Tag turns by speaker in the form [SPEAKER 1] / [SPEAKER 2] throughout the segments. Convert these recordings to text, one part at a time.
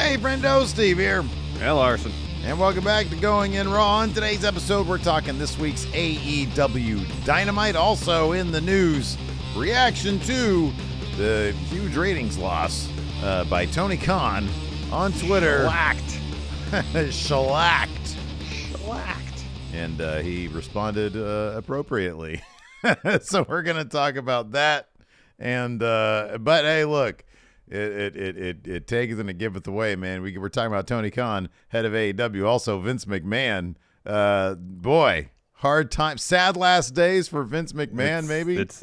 [SPEAKER 1] Hey, Friendo, Steve here.
[SPEAKER 2] Hey, Larson.
[SPEAKER 1] And welcome back to Going In Raw. On today's episode, we're talking this week's AEW Dynamite. Also in the news, reaction to the huge ratings loss by Tony Khan on Twitter. Shellacked. And he responded appropriately. So we're going to talk about that. And but hey, look. It takes and it giveth away, man. We're talking about Tony Khan, head of AEW, also Vince McMahon. Boy, hard time, sad last days for Vince McMahon. Maybe
[SPEAKER 2] it's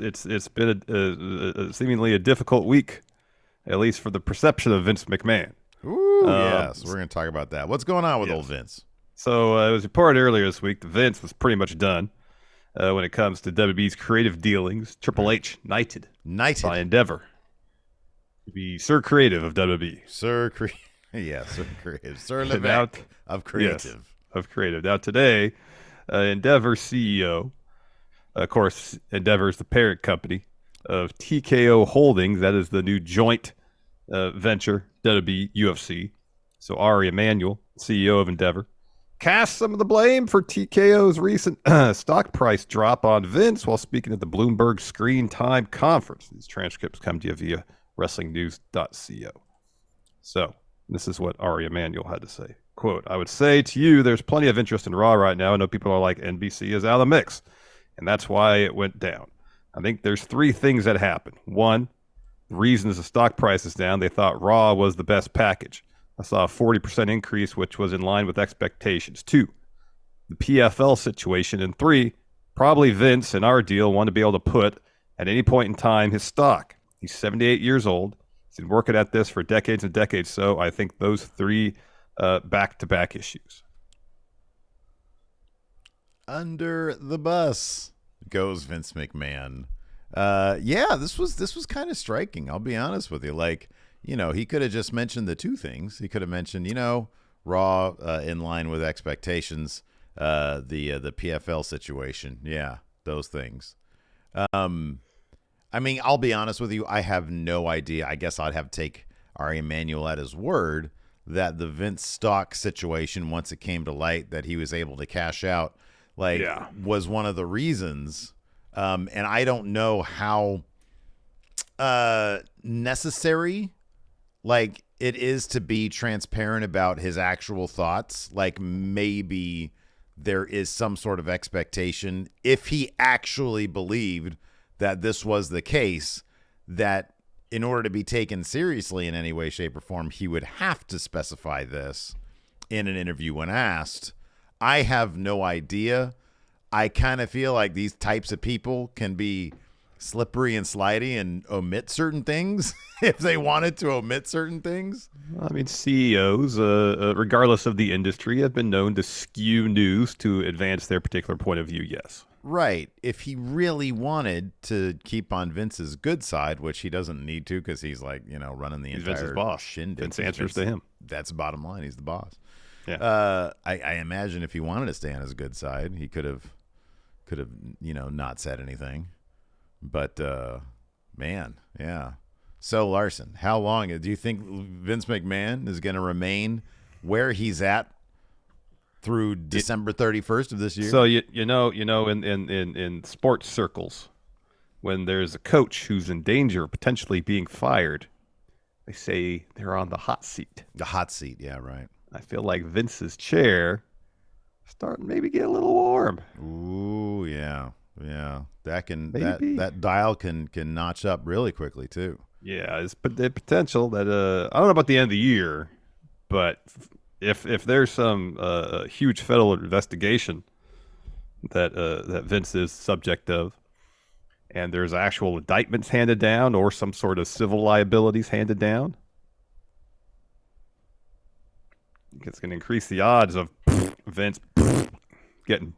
[SPEAKER 2] been a seemingly a difficult week, at least for the perception of Vince McMahon.
[SPEAKER 1] Ooh, yes, we're gonna talk about that. What's going on with old Vince?
[SPEAKER 2] So it was reported earlier this week that Vince was pretty much done when it comes to WWE's creative dealings. Triple H knighted by Endeavor to be Sir Creative of WWE.
[SPEAKER 1] Sir Creative. Sir Levesque of Creative.
[SPEAKER 2] Yes, of Creative. Now today, Endeavor CEO, of course, Endeavor is the parent company of TKO Holdings. That is the new joint venture, WWE, UFC. So Ari Emanuel, CEO of Endeavor, cast some of the blame for TKO's recent stock price drop on Vince while speaking at the Bloomberg Screen Time Conference. These transcripts come to you via WrestlingNews.co. So this is what Ari Emanuel had to say. Quote, I would say to you, there's plenty of interest in Raw right now. I know people are like, NBC is out of the mix. And that's why it went down. I think there's three things that happened. One, the reason is the stock price is down. They thought Raw was the best package. I saw a 40% increase, which was in line with expectations. Two, the PFL situation. And three, probably Vince in our deal wanted to be able to put at any point in time his stock. He's 78 years old. He's been working at this for decades and decades. So I think those three back-to-back issues.
[SPEAKER 1] Under the bus goes Vince McMahon. This was kind of striking. I'll be honest with you. Like, he could have just mentioned the two things. He could have mentioned, Raw in line with expectations, the PFL situation. Yeah, those things. I'll be honest with you. I have no idea. I guess I'd have to take Ari Emanuel at his word that the Vince stock situation, once it came to light that he was able to cash out, was one of the reasons. And I don't know how necessary it is to be transparent about his actual thoughts. Like, maybe there is some sort of expectation, if he actually believed that this was the case, that in order to be taken seriously in any way, shape, or form, he would have to specify this in an interview when asked. I have no idea. I kind of feel like these types of people can be slippery and slidey and omit certain things if they wanted to omit certain things.
[SPEAKER 2] CEOs, regardless of the industry, have been known to skew news to advance their particular point of view, yes.
[SPEAKER 1] Right. If he really wanted to keep on Vince's good side, which he doesn't need to because he's running the entire
[SPEAKER 2] Vince's boss.
[SPEAKER 1] shindig.
[SPEAKER 2] Vince answers to him.
[SPEAKER 1] That's the bottom line. He's the boss.
[SPEAKER 2] Yeah.
[SPEAKER 1] I imagine if he wanted to stay on his good side, he could have not said anything. But man, yeah. So Larson, how long do you think Vince McMahon is going to remain where he's at through December 31st of this year?
[SPEAKER 2] So in sports circles, when there's a coach who's in danger of potentially being fired, they say they're on the hot seat.
[SPEAKER 1] The hot seat, yeah, right.
[SPEAKER 2] I feel like Vince's chair starting maybe get a little warm.
[SPEAKER 1] Ooh, yeah. That dial can notch up really quickly too.
[SPEAKER 2] Yeah, it's the potential that I don't know about the end of the year, but if there's some huge federal investigation that Vince is subject of, and there's actual indictments handed down or some sort of civil liabilities handed down, it's going to increase the odds of Vince getting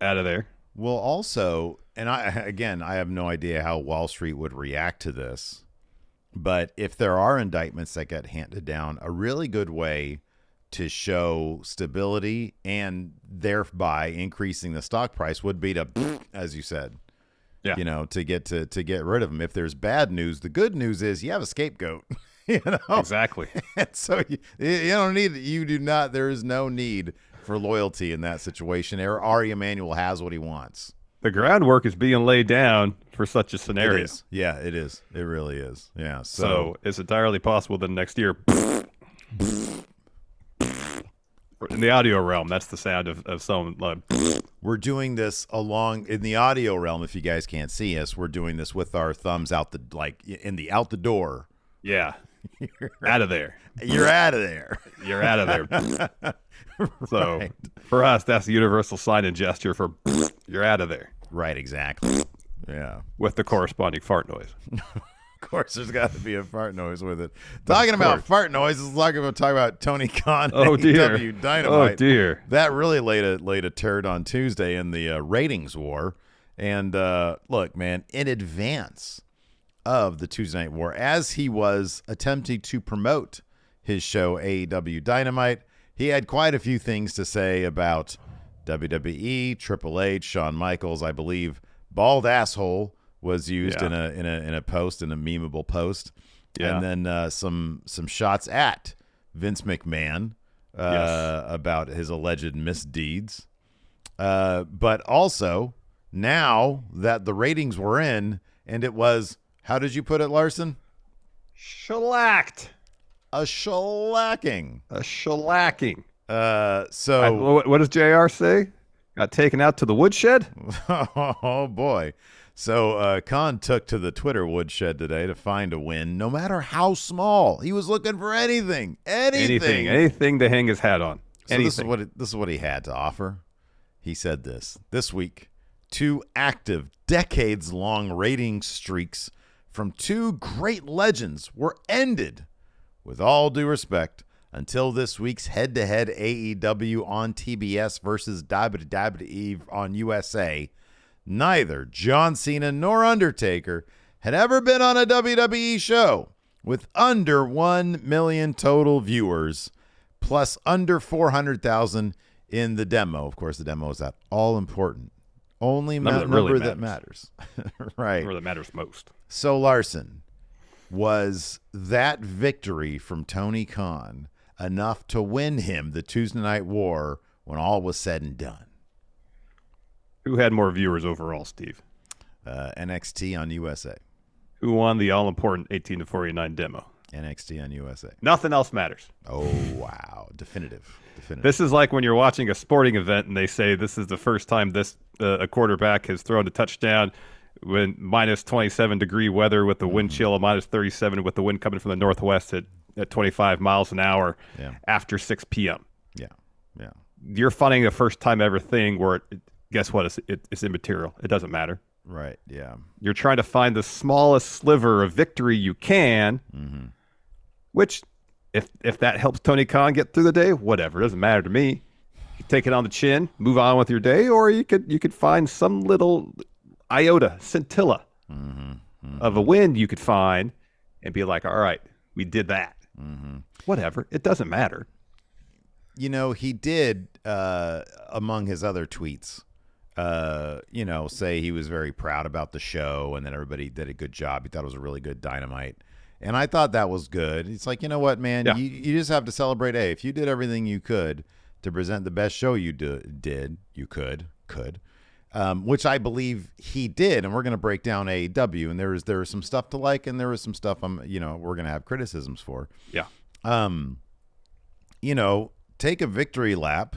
[SPEAKER 2] out of there.
[SPEAKER 1] Well, also, and I have no idea how Wall Street would react to this, but if there are indictments that get handed down, a really good way to show stability and thereby increasing the stock price would be to, as you said, to get rid of them. If there's bad news, the good news is you have a scapegoat. You know,
[SPEAKER 2] Exactly.
[SPEAKER 1] and so you don't need. You do not. There is no need for loyalty in that situation. Ari Emanuel has what he wants.
[SPEAKER 2] The groundwork is being laid down for such a
[SPEAKER 1] It
[SPEAKER 2] scenario.
[SPEAKER 1] is. Yeah, it is. It really is. Yeah.
[SPEAKER 2] So it's entirely possible that next year, in the audio realm, that's the sound of someone like.
[SPEAKER 1] We're doing this along in the audio realm. If you guys can't see us, we're doing this with our thumbs out out the door.
[SPEAKER 2] Yeah, out of there.
[SPEAKER 1] You're out of there.
[SPEAKER 2] You're out of there. So
[SPEAKER 1] Right.
[SPEAKER 2] for us, that's the universal sign and gesture for you're out of there.
[SPEAKER 1] Right. Exactly. Yeah.
[SPEAKER 2] With the corresponding fart noise.
[SPEAKER 1] Of course, there's got to be a fart noise with it. Talking about fart noises, talk about Tony Khan.
[SPEAKER 2] Oh dear.
[SPEAKER 1] AEW Dynamite.
[SPEAKER 2] Oh dear.
[SPEAKER 1] That really laid a turd on Tuesday in the ratings war. And look, man, in advance of the Tuesday Night War, as he was attempting to promote his show AEW Dynamite, he had quite a few things to say about WWE, Triple H, Shawn Michaels. I believe bald asshole was used in a post, in a memeable post, and then some shots at Vince McMahon about his alleged misdeeds. But also, now that the ratings were in, and it was, how did you put it, Larson?
[SPEAKER 2] Shellacked.
[SPEAKER 1] A shellacking.
[SPEAKER 2] A shellacking.
[SPEAKER 1] So
[SPEAKER 2] what does JR say? Got taken out to the woodshed?
[SPEAKER 1] Oh boy. So Khan took to the Twitter woodshed today to find a win, no matter how small. He was looking for anything
[SPEAKER 2] to hang his hat on.
[SPEAKER 1] So this is what he had to offer. He said this week, 2 active, decades-long rating streaks from 2 great legends were ended. With all due respect, until this week's head-to-head AEW on TBS versus WWE on USA, neither John Cena nor Undertaker had ever been on a WWE show with under 1 million total viewers, plus under 400,000 in the demo. Of course, the demo is that all-important. Only number that matters. Right.
[SPEAKER 2] Number that matters most.
[SPEAKER 1] So, Larson, was that victory from Tony Khan enough to win him the Tuesday Night War when all was said and done?
[SPEAKER 2] Who had more viewers overall, Steve?
[SPEAKER 1] NXT on USA.
[SPEAKER 2] Who won the all-important 18 to 49 demo?
[SPEAKER 1] NXT on USA.
[SPEAKER 2] Nothing else matters.
[SPEAKER 1] Oh, wow. Definitive.
[SPEAKER 2] This is like when you're watching a sporting event and they say this is the first time a quarterback has thrown a touchdown when minus 27 degree weather with the wind chill of minus 37 with the wind coming from the northwest at 25 miles an hour after 6 p.m.
[SPEAKER 1] Yeah.
[SPEAKER 2] You're finding a first time ever thing where, guess what? It's immaterial. It doesn't matter.
[SPEAKER 1] Right, yeah.
[SPEAKER 2] You're trying to find the smallest sliver of victory you can, which, if that helps Tony Khan get through the day, whatever. It doesn't matter to me. You take it on the chin, move on with your day, or you could find some little iota, scintilla of a win you could find and be like, all right, we did that. Whatever. It doesn't matter.
[SPEAKER 1] You know, he did, among his other tweets, say he was very proud about the show and that everybody did a good job. He thought it was a really good Dynamite. And I thought that was good. It's like, you know what, man? Yeah. You just have to celebrate. Hey, if you did everything you could to present the best show you did, you could. Which I believe he did. And we're going to break down AEW. And there was some stuff to like, and there was some stuff we're going to have criticisms for.
[SPEAKER 2] Yeah.
[SPEAKER 1] Take a victory lap,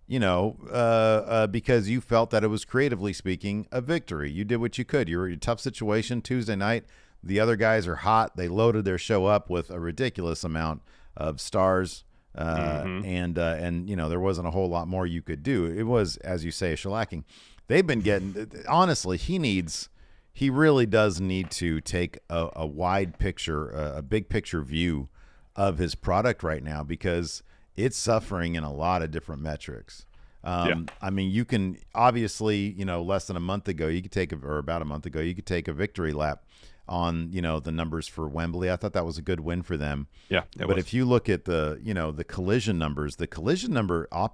[SPEAKER 1] because you felt that it was, creatively speaking, a victory. You did what you could. You were in a tough situation Tuesday night. The other guys are hot. They loaded their show up with a ridiculous amount of stars. And there wasn't a whole lot more you could do. It was, as you say, shellacking. They've been getting, honestly, he really does need to take a wide picture, a big picture view of his product right now, because it's suffering in a lot of different metrics. I mean, you can obviously, less than a month ago, about a month ago, you could take a victory lap on, the numbers for Wembley. I thought that was a good win for them.
[SPEAKER 2] Yeah.
[SPEAKER 1] But if you look at the collision numbers, the collision number that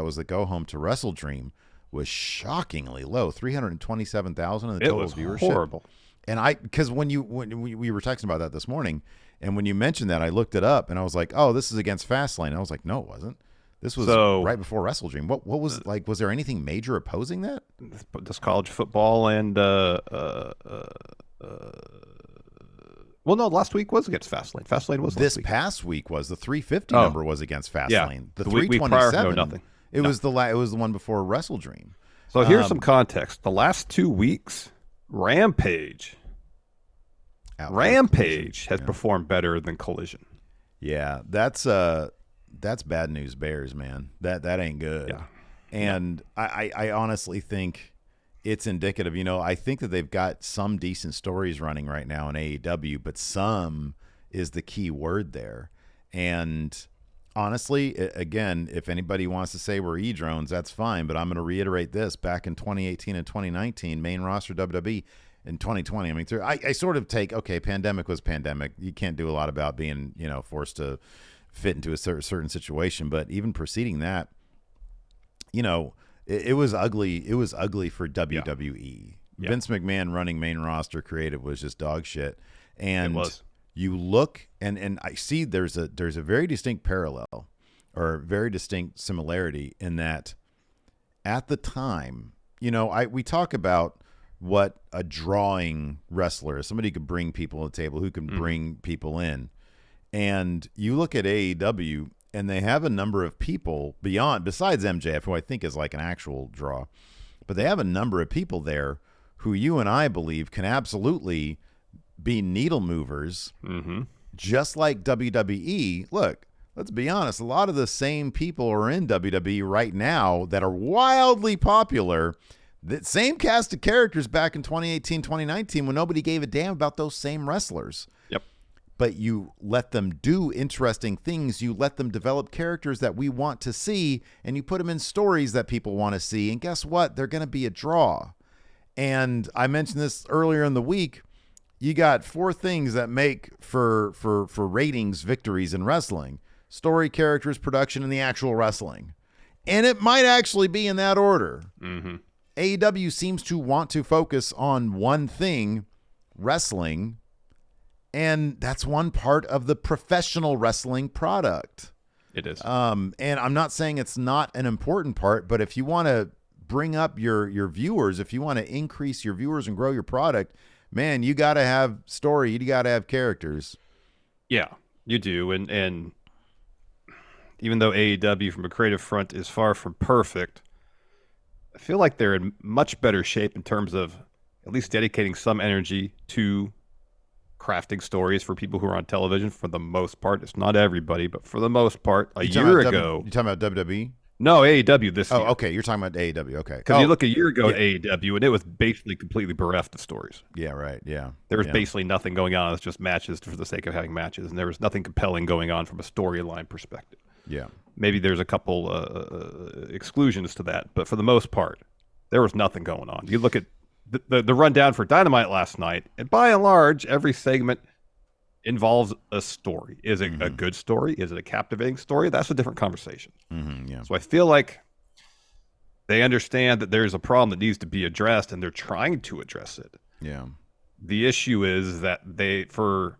[SPEAKER 1] was the go home to Wrestle Dream was shockingly low, 327,000 in the total viewership.
[SPEAKER 2] Horrible.
[SPEAKER 1] And because when we were texting about that this morning, and when you mentioned that, I looked it up and I was like, oh, this is against Fastlane. And I was like, no, it wasn't. This was right before WrestleDream. What was like? Was there anything major opposing that?
[SPEAKER 2] This college football and well, no, last week was against Fastlane. Fastlane was
[SPEAKER 1] this past week was the 350 number was against Fastlane. Yeah. The 327
[SPEAKER 2] no, nothing.
[SPEAKER 1] It was the one before WrestleDream.
[SPEAKER 2] So here's some context. The last 2 weeks, Rampage has performed better than Collision.
[SPEAKER 1] Yeah, that's bad news bears, man. That ain't good.
[SPEAKER 2] Yeah.
[SPEAKER 1] And I honestly think it's indicative. I think that they've got some decent stories running right now in AEW, but some is the key word there. And honestly, again, if anybody wants to say we're E-drones, that's fine. But I'm going to reiterate this. Back in 2018 and 2019, main roster WWE, in 2020, I mean, I sort of take, okay, pandemic was pandemic. You can't do a lot about being, forced to fit into a certain situation. But even preceding that, it was ugly. It was ugly for WWE. Yeah. Vince McMahon running main roster creative was just dog shit. And you look and I see there's a very distinct parallel or very distinct similarity in that at the time, we talk about what a drawing wrestler is, somebody who could bring people to the table, who can bring people in. And you look at AEW and they have a number of people besides MJF, who I think is like an actual draw, but they have a number of people there who you and I believe can absolutely be needle movers, just like WWE. Look, let's be honest. A lot of the same people are in WWE right now that are wildly popular. The same cast of characters back in 2018, 2019, when nobody gave a damn about those same wrestlers.
[SPEAKER 2] Yep.
[SPEAKER 1] But you let them do interesting things. You let them develop characters that we want to see, and you put them in stories that people want to see. And guess what? They're going to be a draw. And I mentioned this earlier in the week. You got 4 things that make for ratings victories in wrestling: story, characters, production, and the actual wrestling. And it might actually be in that order. AEW seems to want to focus on one thing, wrestling, and that's one part of the professional wrestling product.
[SPEAKER 2] It is.
[SPEAKER 1] And I'm not saying it's not an important part, but if you want to bring up your viewers, if you want to increase your viewers and grow your product, man, you got to have story. You got to have characters.
[SPEAKER 2] Yeah, you do. And even though AEW from a creative front is far from perfect, I feel like they're in much better shape in terms of at least dedicating some energy to crafting stories for people who are on television for the most part. It's not everybody, but for the most part. A year ago.
[SPEAKER 1] You talking about WWE?
[SPEAKER 2] No, AEW this year.
[SPEAKER 1] Oh, okay. You're talking about AEW. Okay.
[SPEAKER 2] Because you look a year ago at AEW, and it was basically completely bereft of stories.
[SPEAKER 1] Yeah, right. Yeah.
[SPEAKER 2] There was basically nothing going on. It's just matches for the sake of having matches, and there was nothing compelling going on from a storyline perspective.
[SPEAKER 1] Yeah.
[SPEAKER 2] Maybe there's a couple exclusions to that, but for the most part, there was nothing going on. You look at the rundown for Dynamite last night, and by and large, every segment involves a story. Is it a good story? Is it a captivating story? That's a different conversation.
[SPEAKER 1] Yeah.
[SPEAKER 2] So I feel like they understand that there's a problem that needs to be addressed, and they're trying to address it.
[SPEAKER 1] Yeah.
[SPEAKER 2] The issue is that for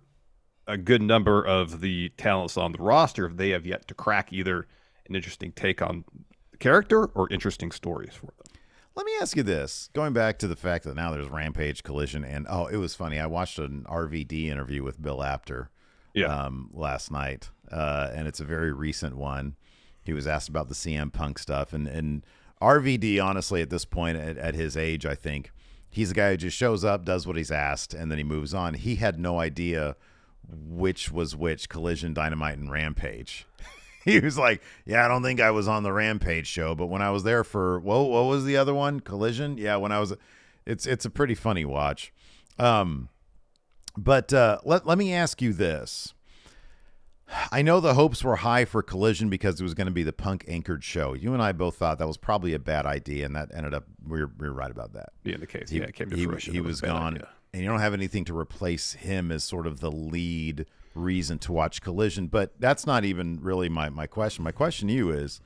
[SPEAKER 2] a good number of the talents on the roster, they have yet to crack either an interesting take on the character or interesting stories for them.
[SPEAKER 1] Let me ask you this, going back to the fact that now there's Rampage, Collision, and it was funny. I watched an RVD interview with Bill Apter last night, and it's a very recent one. He was asked about the CM Punk stuff, and RVD, honestly, at this point, at his age, I think, he's a guy who just shows up, does what he's asked, and then he moves on. He had no idea which was which, Collision, Dynamite, and Rampage. He was like, yeah, I don't think I was on the Rampage show, but when I was there for, what was the other one? Collision? Yeah, when I was, it's a pretty funny watch. But let me ask you this. I know the hopes were high for Collision because it was going to be the Punk anchored show. You and I both thought that was probably a bad idea, and that ended up, we were right about that.
[SPEAKER 2] Being the case, it came to fruition.
[SPEAKER 1] He was gone, and you don't have anything to replace him as sort of the lead reason to watch Collision. But that's not even really my question. My question to you is,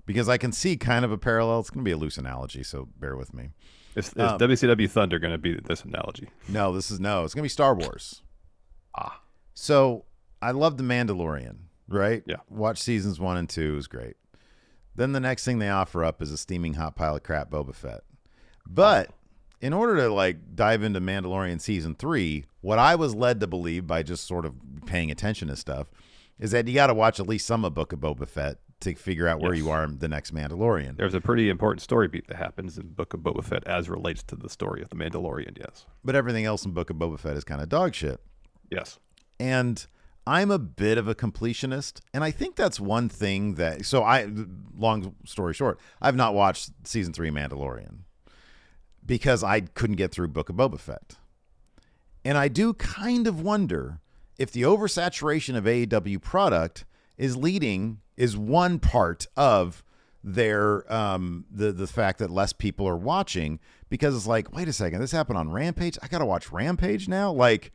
[SPEAKER 1] because I can see kind of a parallel, it's going to be a loose analogy, so bear with me.
[SPEAKER 2] Is WCW Thunder going to be this analogy?
[SPEAKER 1] No, it's going to be Star Wars.
[SPEAKER 2] Ah,
[SPEAKER 1] So I love The Mandalorian, right?
[SPEAKER 2] Yeah.
[SPEAKER 1] Watch seasons 1 and 2 is great. Then the next thing they offer up is a steaming hot pile of crap, Boba Fett. But in order to like dive into Mandalorian season 3, what I was led to believe by just sort of paying attention to stuff is that you got to watch at least some of Book of Boba Fett to figure out where you are in the next Mandalorian.
[SPEAKER 2] There's a pretty important story beat that happens in Book of Boba Fett as relates to the story of the Mandalorian, yes.
[SPEAKER 1] But everything else in Book of Boba Fett is kind of dog shit.
[SPEAKER 2] Yes.
[SPEAKER 1] And I'm a bit of a completionist, and I think that's one thing that... So long story short, I've not watched season 3 Mandalorian because I couldn't get through Book of Boba Fett. And I do kind of wonder if the oversaturation of AEW product is one part of their the fact that less people are watching, because it's like, wait a second, this happened on Rampage. I got to watch Rampage now. Like,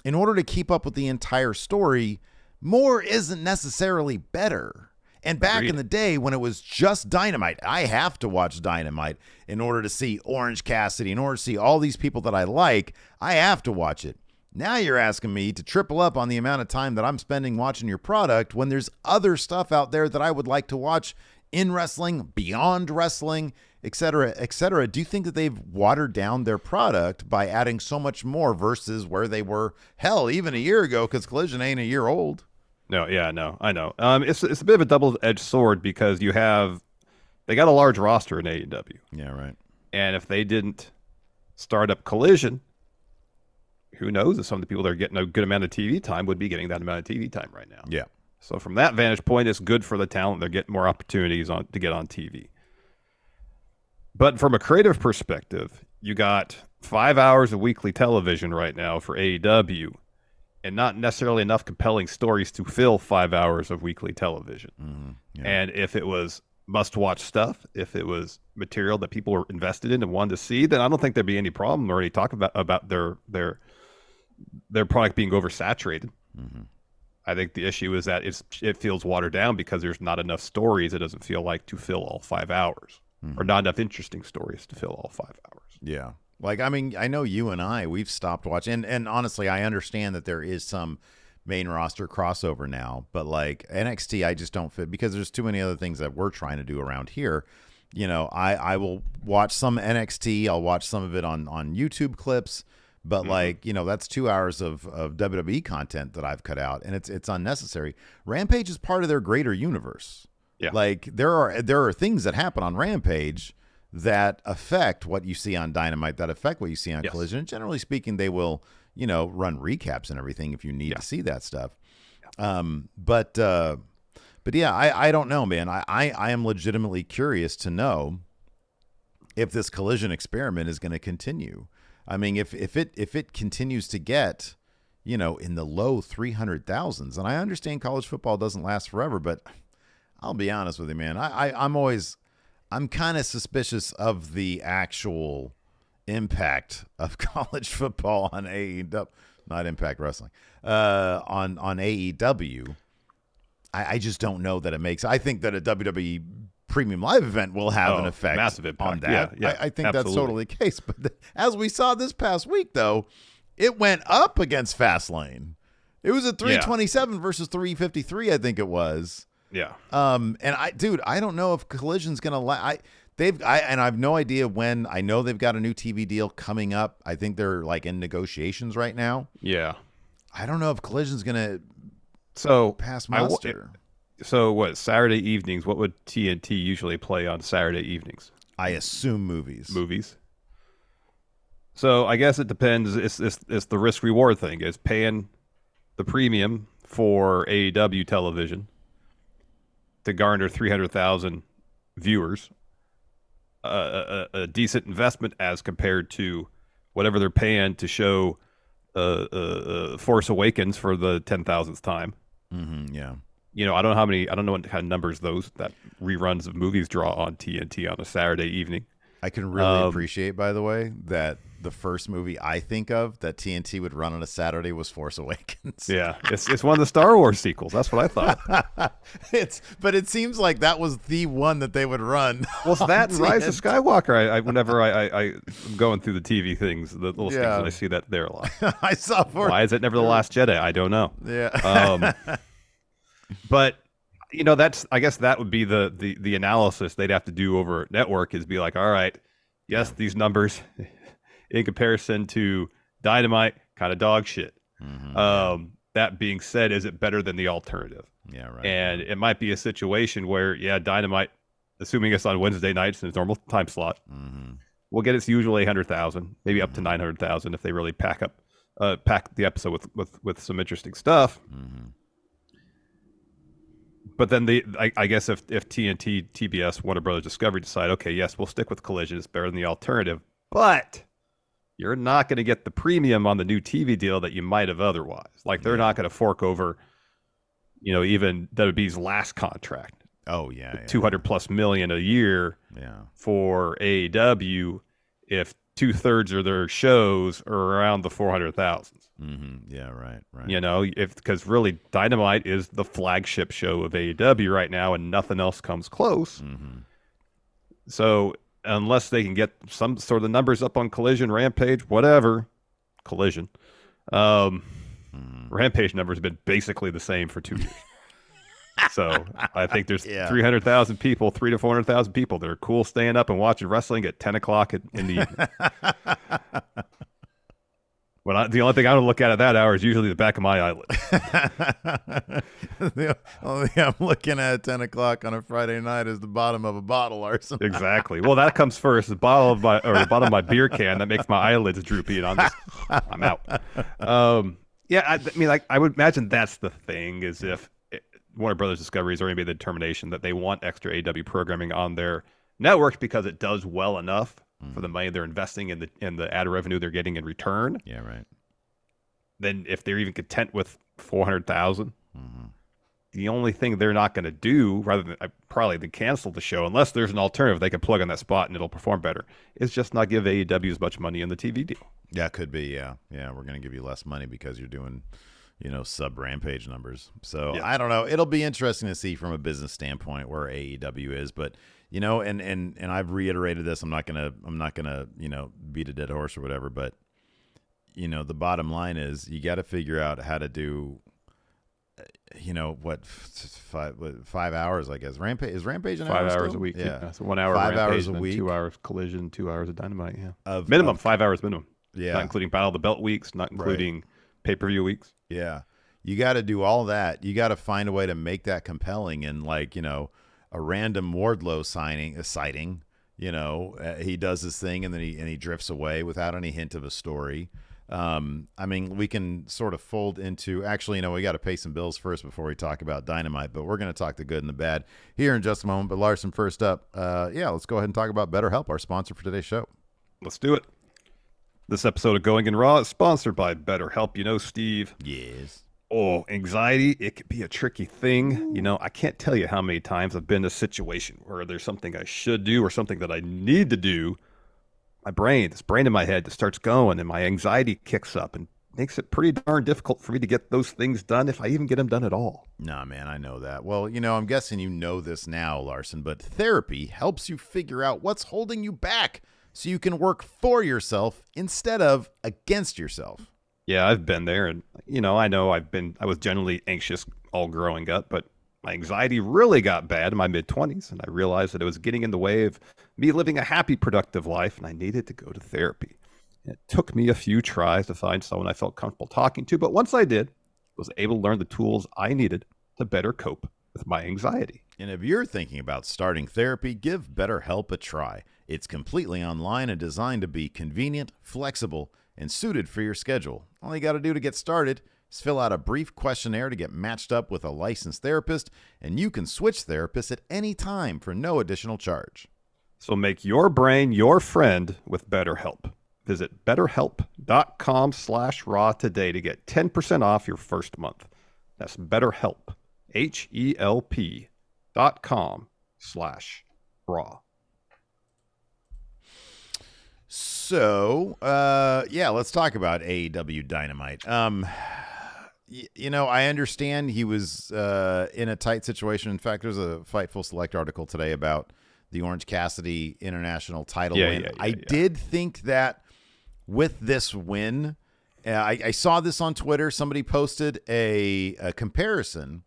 [SPEAKER 1] in order to keep up with the entire story, more isn't necessarily better. And back in the day when it was just Dynamite, I have to watch Dynamite in order to see Orange Cassidy, in order to see all these people that I like. I have to watch it. Now you're asking me to triple up on the amount of time that I'm spending watching your product when there's other stuff out there that I would like to watch in wrestling, beyond wrestling, et cetera, et cetera. Do you think that they've watered down their product by adding so much more versus where they were, hell, even a year ago, because Collision ain't a year old?
[SPEAKER 2] No, I know. It's a bit of a double-edged sword because they got a large roster in AEW.
[SPEAKER 1] Yeah, right.
[SPEAKER 2] And if they didn't start up Collision, who knows if some of the people that are getting a good amount of TV time would be getting that amount of TV time right now.
[SPEAKER 1] Yeah.
[SPEAKER 2] So from that vantage point, it's good for the talent. They're getting more opportunities to get on TV. But from a creative perspective, you got 5 hours of weekly television right now for AEW, and not necessarily enough compelling stories to fill 5 hours of weekly television.
[SPEAKER 1] Mm-hmm. Yeah.
[SPEAKER 2] And if it was must-watch stuff, if it was material that people were invested in and wanted to see, then I don't think there'd be any problem or any talk about their product being oversaturated.
[SPEAKER 1] Mm-hmm.
[SPEAKER 2] I think the issue is that it feels watered down because there's not enough stories. It doesn't feel like to fill all 5 hours, or not enough interesting stories to fill all 5 hours.
[SPEAKER 1] Yeah. Like, I mean, I know you and we've stopped watching, and honestly, I understand that there is some main roster crossover now, but like NXT, I just don't fit because there's too many other things that we're trying to do around here. You know, I will watch some NXT. I'll watch some of it on YouTube clips. But like, you know, that's 2 hours of WWE content that I've cut out, and it's unnecessary. Rampage is part of their greater universe.
[SPEAKER 2] Yeah.
[SPEAKER 1] Like there are things that happen on Rampage that affect what you see on Dynamite, that affect what you see on Collision. And generally speaking, they will, you know, run recaps and everything if you need to see that stuff. Yeah. But yeah, I don't know, man. I am legitimately curious to know if this Collision experiment is going to continue. I mean, if it continues to get, you know, in the low 300,000s, and I understand college football doesn't last forever, but I'll be honest with you, man. I'm kind of suspicious of the actual impact of college football on AEW, not Impact Wrestling, on AEW. I just don't know that it makes. I think that a WWE Premium Live event will have an effect,
[SPEAKER 2] massive impact
[SPEAKER 1] on that.
[SPEAKER 2] Yeah,
[SPEAKER 1] I think
[SPEAKER 2] absolutely.
[SPEAKER 1] that's totally the case. But as we saw this past week, though, it went up against Fastlane. It was at 327 versus 353, I think it was.
[SPEAKER 2] Yeah.
[SPEAKER 1] And I don't know if Collision's gonna. I have no idea when. I know they've got a new TV deal coming up. I think they're like in negotiations right now.
[SPEAKER 2] Yeah.
[SPEAKER 1] I don't know if Collision's gonna pass muster.
[SPEAKER 2] So what, Saturday evenings, what would TNT usually play on Saturday evenings?
[SPEAKER 1] I assume movies.
[SPEAKER 2] So I guess it depends. It's the risk reward thing. Is paying the premium for AEW television to garner 300,000 viewers a decent investment as compared to whatever they're paying to show Force Awakens for the 10,000th time.
[SPEAKER 1] Mm-hmm, yeah.
[SPEAKER 2] You know, I don't know what kind of numbers that reruns of movies draw on TNT on a Saturday evening.
[SPEAKER 1] I can really appreciate, by the way, that the first movie I think of that TNT would run on a Saturday was Force Awakens.
[SPEAKER 2] Yeah, it's one of the Star Wars sequels. That's what I thought.
[SPEAKER 1] But it seems like that was the one that they would run.
[SPEAKER 2] Well, it's that and Rise of Skywalker. Whenever I'm going through the TV things, the little things, I see that there a lot.
[SPEAKER 1] I saw
[SPEAKER 2] Why is it never The Last Jedi? I don't know.
[SPEAKER 1] Yeah.
[SPEAKER 2] But I guess that would be the analysis they'd have to do over network is be like, all right, yes, these numbers in comparison to Dynamite, kind of dog shit. Mm-hmm. That being said, is it better than the alternative?
[SPEAKER 1] Yeah, right.
[SPEAKER 2] And it might be a situation where, Dynamite, assuming it's on Wednesday nights in its normal time slot, will get its usual 800,000, maybe up to 900,000 if they really pack the episode with some interesting stuff. Mm-hmm. But then I guess if TNT, TBS, Warner Brothers Discovery decide, okay, yes, we'll stick with Collision, it's better than the alternative, but you're not going to get the premium on the new TV deal that you might have otherwise. Like they're not going to fork over, even WB's last contract.
[SPEAKER 1] Oh yeah,
[SPEAKER 2] $200+ million a year.
[SPEAKER 1] Yeah. For
[SPEAKER 2] AEW, if 2/3 of their shows are around the 400,000.
[SPEAKER 1] Mm-hmm. Yeah, right.
[SPEAKER 2] Because really Dynamite is the flagship show of AEW right now, and nothing else comes close. Mm-hmm. So unless they can get some sort of numbers up on Collision, Rampage, whatever, Collision, Rampage numbers have been basically the same for 2 years. So I think there's 300,000 people, 300,000 to 400,000 people that are cool staying up and watching wrestling at 10 o'clock in the evening. The only thing I would look at that hour is usually the back of my eyelid.
[SPEAKER 1] The only thing I'm looking at 10 o'clock on a Friday night is the bottom of a bottle or something.
[SPEAKER 2] Exactly. Well, that comes first. The bottom of my beer can that makes my eyelids droopy, and I'm out. I would imagine that's the thing is if Warner Brothers Discovery has already made the determination that they want extra AEW programming on their network because it does well enough for the money they're investing in the ad revenue they're getting in return.
[SPEAKER 1] Yeah, right.
[SPEAKER 2] Then if they're even content with 400,000, the only thing they're not going to do, rather than probably than cancel the show, unless there's an alternative they can plug on that spot and it'll perform better, is just not give AEW as much money in the TV deal.
[SPEAKER 1] Yeah, it could be. Yeah, we're going to give you less money because you're doing, sub Rampage numbers. So I don't know. It'll be interesting to see from a business standpoint where AEW is, but. And I've reiterated this. I'm not gonna beat a dead horse or whatever. But the bottom line is you got to figure out how to do. 5 hours, I guess. Rampage is Rampage an
[SPEAKER 2] 5
[SPEAKER 1] hour
[SPEAKER 2] hours
[SPEAKER 1] still?
[SPEAKER 2] a week.
[SPEAKER 1] Yeah,
[SPEAKER 2] so 1 hour
[SPEAKER 1] 5
[SPEAKER 2] Rampage,
[SPEAKER 1] hours a week,
[SPEAKER 2] 2 hours Collision, 2 hours of Dynamite. Yeah, minimum 5 hours minimum.
[SPEAKER 1] Yeah,
[SPEAKER 2] not including Battle of the Belt weeks, not including pay-per-view weeks.
[SPEAKER 1] Yeah, you got to do all that. You got to find a way to make that compelling and a random Wardlow sighting, he does his thing and then he drifts away without any hint of a story. We can sort of fold into, actually, we got to pay some bills first before we talk about Dynamite, but we're going to talk the good and the bad here in just a moment. But Larson, first up, let's go ahead and talk about BetterHelp, our sponsor for today's show.
[SPEAKER 2] Let's do it. This episode of Going in Raw is sponsored by BetterHelp. Steve.
[SPEAKER 1] Yes.
[SPEAKER 2] Oh, anxiety, it could be a tricky thing. I can't tell you how many times I've been in a situation where there's something I should do or something that I need to do. This brain in my head just starts going and my anxiety kicks up and makes it pretty darn difficult for me to get those things done if I even get them done at all.
[SPEAKER 1] Nah, man, I know that. Well, I'm guessing you know this now, Larson, but therapy helps you figure out what's holding you back so you can work for yourself instead of against yourself.
[SPEAKER 2] Yeah, I've been there, and I know I was generally anxious all growing up, but my anxiety really got bad in my mid-20s, and I realized that it was getting in the way of me living a happy, productive life, and I needed to go to therapy. And it took me a few tries to find someone I felt comfortable talking to, but once I did, I was able to learn the tools I needed to better cope with my anxiety.
[SPEAKER 1] And if you're thinking about starting therapy, give BetterHelp a try. It's completely online and designed to be convenient, flexible, and suited for your schedule. All you got to do to get started is fill out a brief questionnaire to get matched up with a licensed therapist, and you can switch therapists at any time for no additional charge.
[SPEAKER 2] So make your brain your friend with BetterHelp. Visit BetterHelp.com/raw today to get 10% off your first month. That's BetterHelp, HELP.com/raw.
[SPEAKER 1] So, let's talk about AEW Dynamite. I understand he was in a tight situation. In fact, there's a Fightful Select article today about the Orange Cassidy international title win. I did think that with this win, I saw this on Twitter. Somebody posted a comparison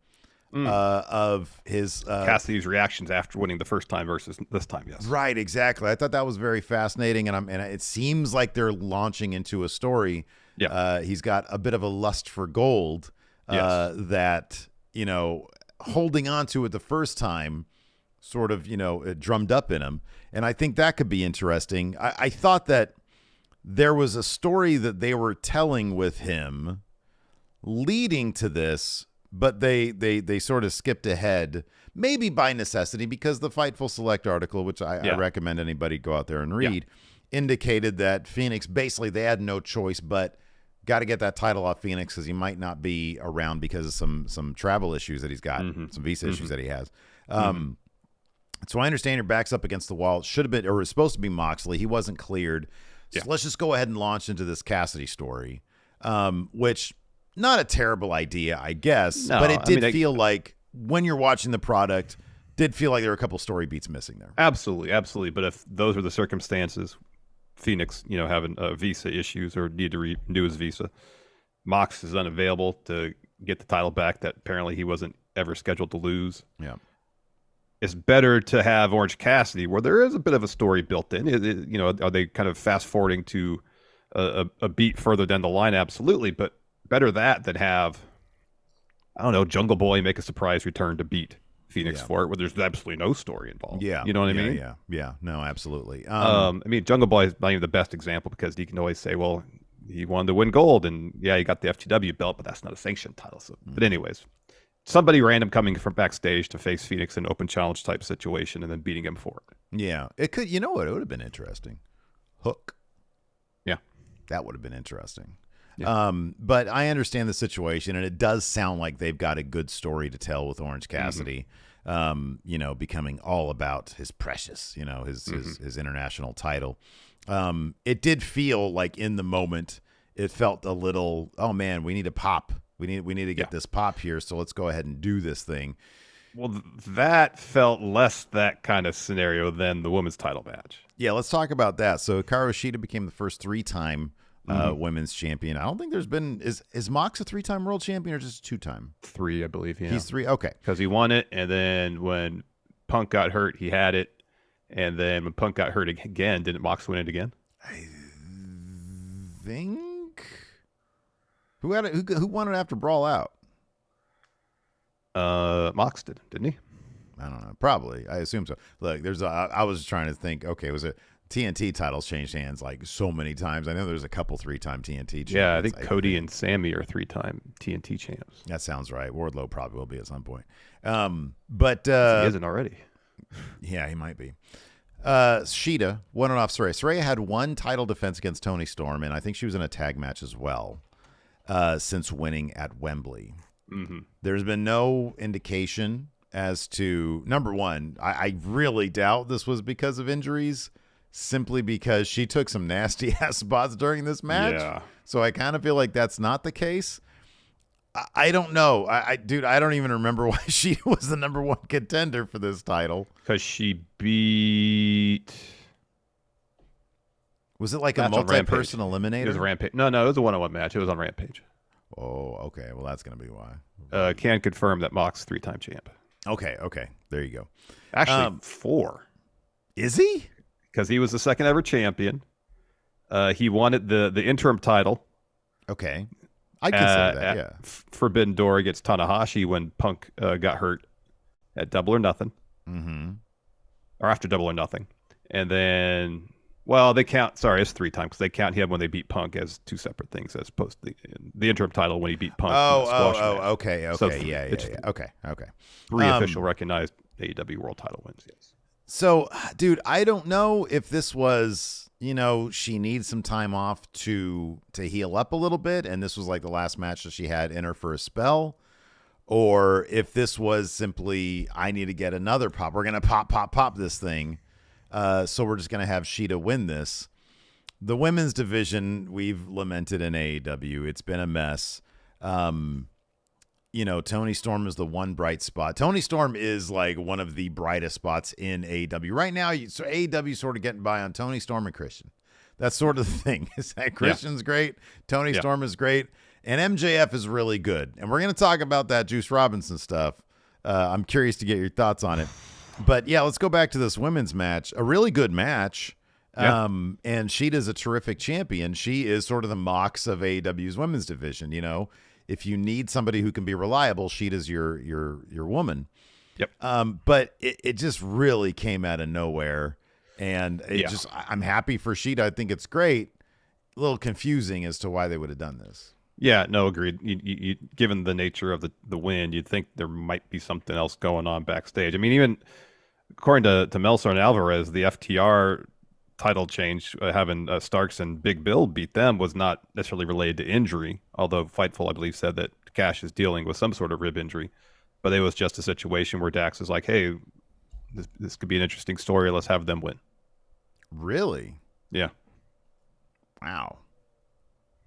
[SPEAKER 1] of his
[SPEAKER 2] Cassidy's reactions after winning the first time versus this time. Yes,
[SPEAKER 1] right, exactly. I thought that was very fascinating, and it seems like they're launching into a story. Yeah, he's got a bit of a lust for gold that holding on to it the first time sort of it drummed up in him, and I think that could be interesting. I thought that there was a story that they were telling with him leading to this. But they sort of skipped ahead, maybe by necessity, because the Fightful Select article, which I recommend anybody go out there and read, indicated that Phoenix, basically they had no choice but got to get that title off Phoenix because he might not be around because of some travel issues that he's got, some visa issues that he has. So I understand your back's up against the wall. It should have been, or it was supposed to be Moxley. He wasn't cleared. So let's just go ahead and launch into this Cassidy story, which... not a terrible idea, I guess, but it did feel like when you're watching the product, did feel like there were a couple story beats missing there.
[SPEAKER 2] Absolutely. But if those are the circumstances, Phoenix, having visa issues or need to renew his visa, Mox is unavailable to get the title back that apparently he wasn't ever scheduled to lose.
[SPEAKER 1] Yeah.
[SPEAKER 2] It's better to have Orange Cassidy where there is a bit of a story built in. Are they kind of fast forwarding to a beat further down the line? Absolutely. But better that than have, I don't know, Jungle Boy make a surprise return to beat Phoenix for it, where there's absolutely no story involved.
[SPEAKER 1] Yeah.
[SPEAKER 2] You know what I mean?
[SPEAKER 1] Yeah. No, absolutely.
[SPEAKER 2] Jungle Boy is not even the best example because you can always say, well, he wanted to win gold and he got the FTW belt, but that's not a sanctioned title. So, But anyways, somebody random coming from backstage to face Phoenix in an open challenge type situation and then beating him for it.
[SPEAKER 1] Yeah. It could, it would have been interesting. Hook.
[SPEAKER 2] Yeah.
[SPEAKER 1] That would have been interesting.
[SPEAKER 2] Yeah.
[SPEAKER 1] But I understand the situation, and it does sound like they've got a good story to tell with Orange Cassidy, becoming all about his precious, his international title. It did feel like in the moment, it felt a little, oh man, we need a pop. We need to get this pop here. So let's go ahead and do this thing.
[SPEAKER 2] Well, that felt less that kind of scenario than the women's title match.
[SPEAKER 1] Yeah, let's talk about that. So Hikaru Shida became the first 3-time women's champion. I don't think there's been is Mox a 3-time world champion or just a 2-time?
[SPEAKER 2] 3, I believe. Yeah,
[SPEAKER 1] he's 3. Okay,
[SPEAKER 2] because he won it, and then when Punk got hurt, he had it, and then when Punk got hurt again, didn't Mox win it again?
[SPEAKER 1] I think who had it? Who won it after Brawl Out?
[SPEAKER 2] Mox did, didn't he?
[SPEAKER 1] I don't know. Probably. I assume so. Look, I was trying to think. Okay, was it? TNT titles changed hands like so many times. I know there's a couple 3-time TNT champions.
[SPEAKER 2] Yeah, I think Cody and Sammy are 3-time TNT champs.
[SPEAKER 1] That sounds right. Wardlow probably will be at some point.
[SPEAKER 2] But he isn't already.
[SPEAKER 1] Yeah, he might be. Shida won it off Saraya. Saraya had one title defense against Toni Storm, and I think she was in a tag match as well since winning at Wembley.
[SPEAKER 2] Mm-hmm.
[SPEAKER 1] There's been no indication as to, number one, I really doubt this was because of injuries, simply because she took some nasty ass spots during this match.
[SPEAKER 2] Yeah.
[SPEAKER 1] So I kind of feel like that's not the case. I don't know. Dude, I don't even remember why she was the number 1 contender for this title.
[SPEAKER 2] Because she beat...
[SPEAKER 1] Was it like a multi-person eliminator?
[SPEAKER 2] It was Rampage. No, it was a one-on-one match. It was on Rampage.
[SPEAKER 1] Oh, okay. Well, that's going to be why.
[SPEAKER 2] Can confirm that Mox 3-time champ.
[SPEAKER 1] Okay. There you go.
[SPEAKER 2] Actually, 4.
[SPEAKER 1] Is he?
[SPEAKER 2] Because he was the second ever champion. He wanted the interim title.
[SPEAKER 1] Okay. I consider that, yeah.
[SPEAKER 2] Forbidden Door against Tanahashi when Punk got hurt at Double or Nothing.
[SPEAKER 1] Mm-hmm.
[SPEAKER 2] Or after Double or Nothing. And then, well, they count, sorry, it's 3 times because they count him when they beat Punk as 2 separate things as opposed to the interim title when he beat Punk.
[SPEAKER 1] Okay.
[SPEAKER 2] So
[SPEAKER 1] yeah. Okay.
[SPEAKER 2] 3 official recognized AEW world title wins, yes.
[SPEAKER 1] So, dude, I don't know if this was, she needs some time off to heal up a little bit, and this was like the last match that she had in her for a spell, or if this was simply, I need to get another pop. We're going to pop this thing, so we're just going to have Shida win this. The women's division, we've lamented in AEW. It's been a mess. Toni Storm is the one bright spot. Toni Storm is like one of the brightest spots in AEW right now. So AEW sort of getting by on Toni Storm and Christian. That's sort of the thing. Is that Christian's great, Toni Storm is great, and MJF is really good. And we're going to talk about that Juice Robinson stuff. I'm curious to get your thoughts on it. But yeah, let's go back to this women's match. A really good match. Yeah. And Sheeta's a terrific champion. She is sort of the Mox of AEW's women's division. If you need somebody who can be reliable, Sheeta's your woman.
[SPEAKER 2] Yep.
[SPEAKER 1] But it just really came out of nowhere. And I'm happy for Sheeta. I think it's great. A little confusing as to why they would have done this.
[SPEAKER 2] Yeah, no, agreed. You given the nature of the win, you'd think there might be something else going on backstage. I mean, even according to Meltzer and Alvarez, the FTR title change, having Starks and Big Bill beat them, was not necessarily related to injury, although Fightful, I believe, said that Cash is dealing with some sort of rib injury. But it was just a situation where Dax is like, hey, this could be an interesting story. Let's have them win.
[SPEAKER 1] Really?
[SPEAKER 2] Yeah.
[SPEAKER 1] Wow.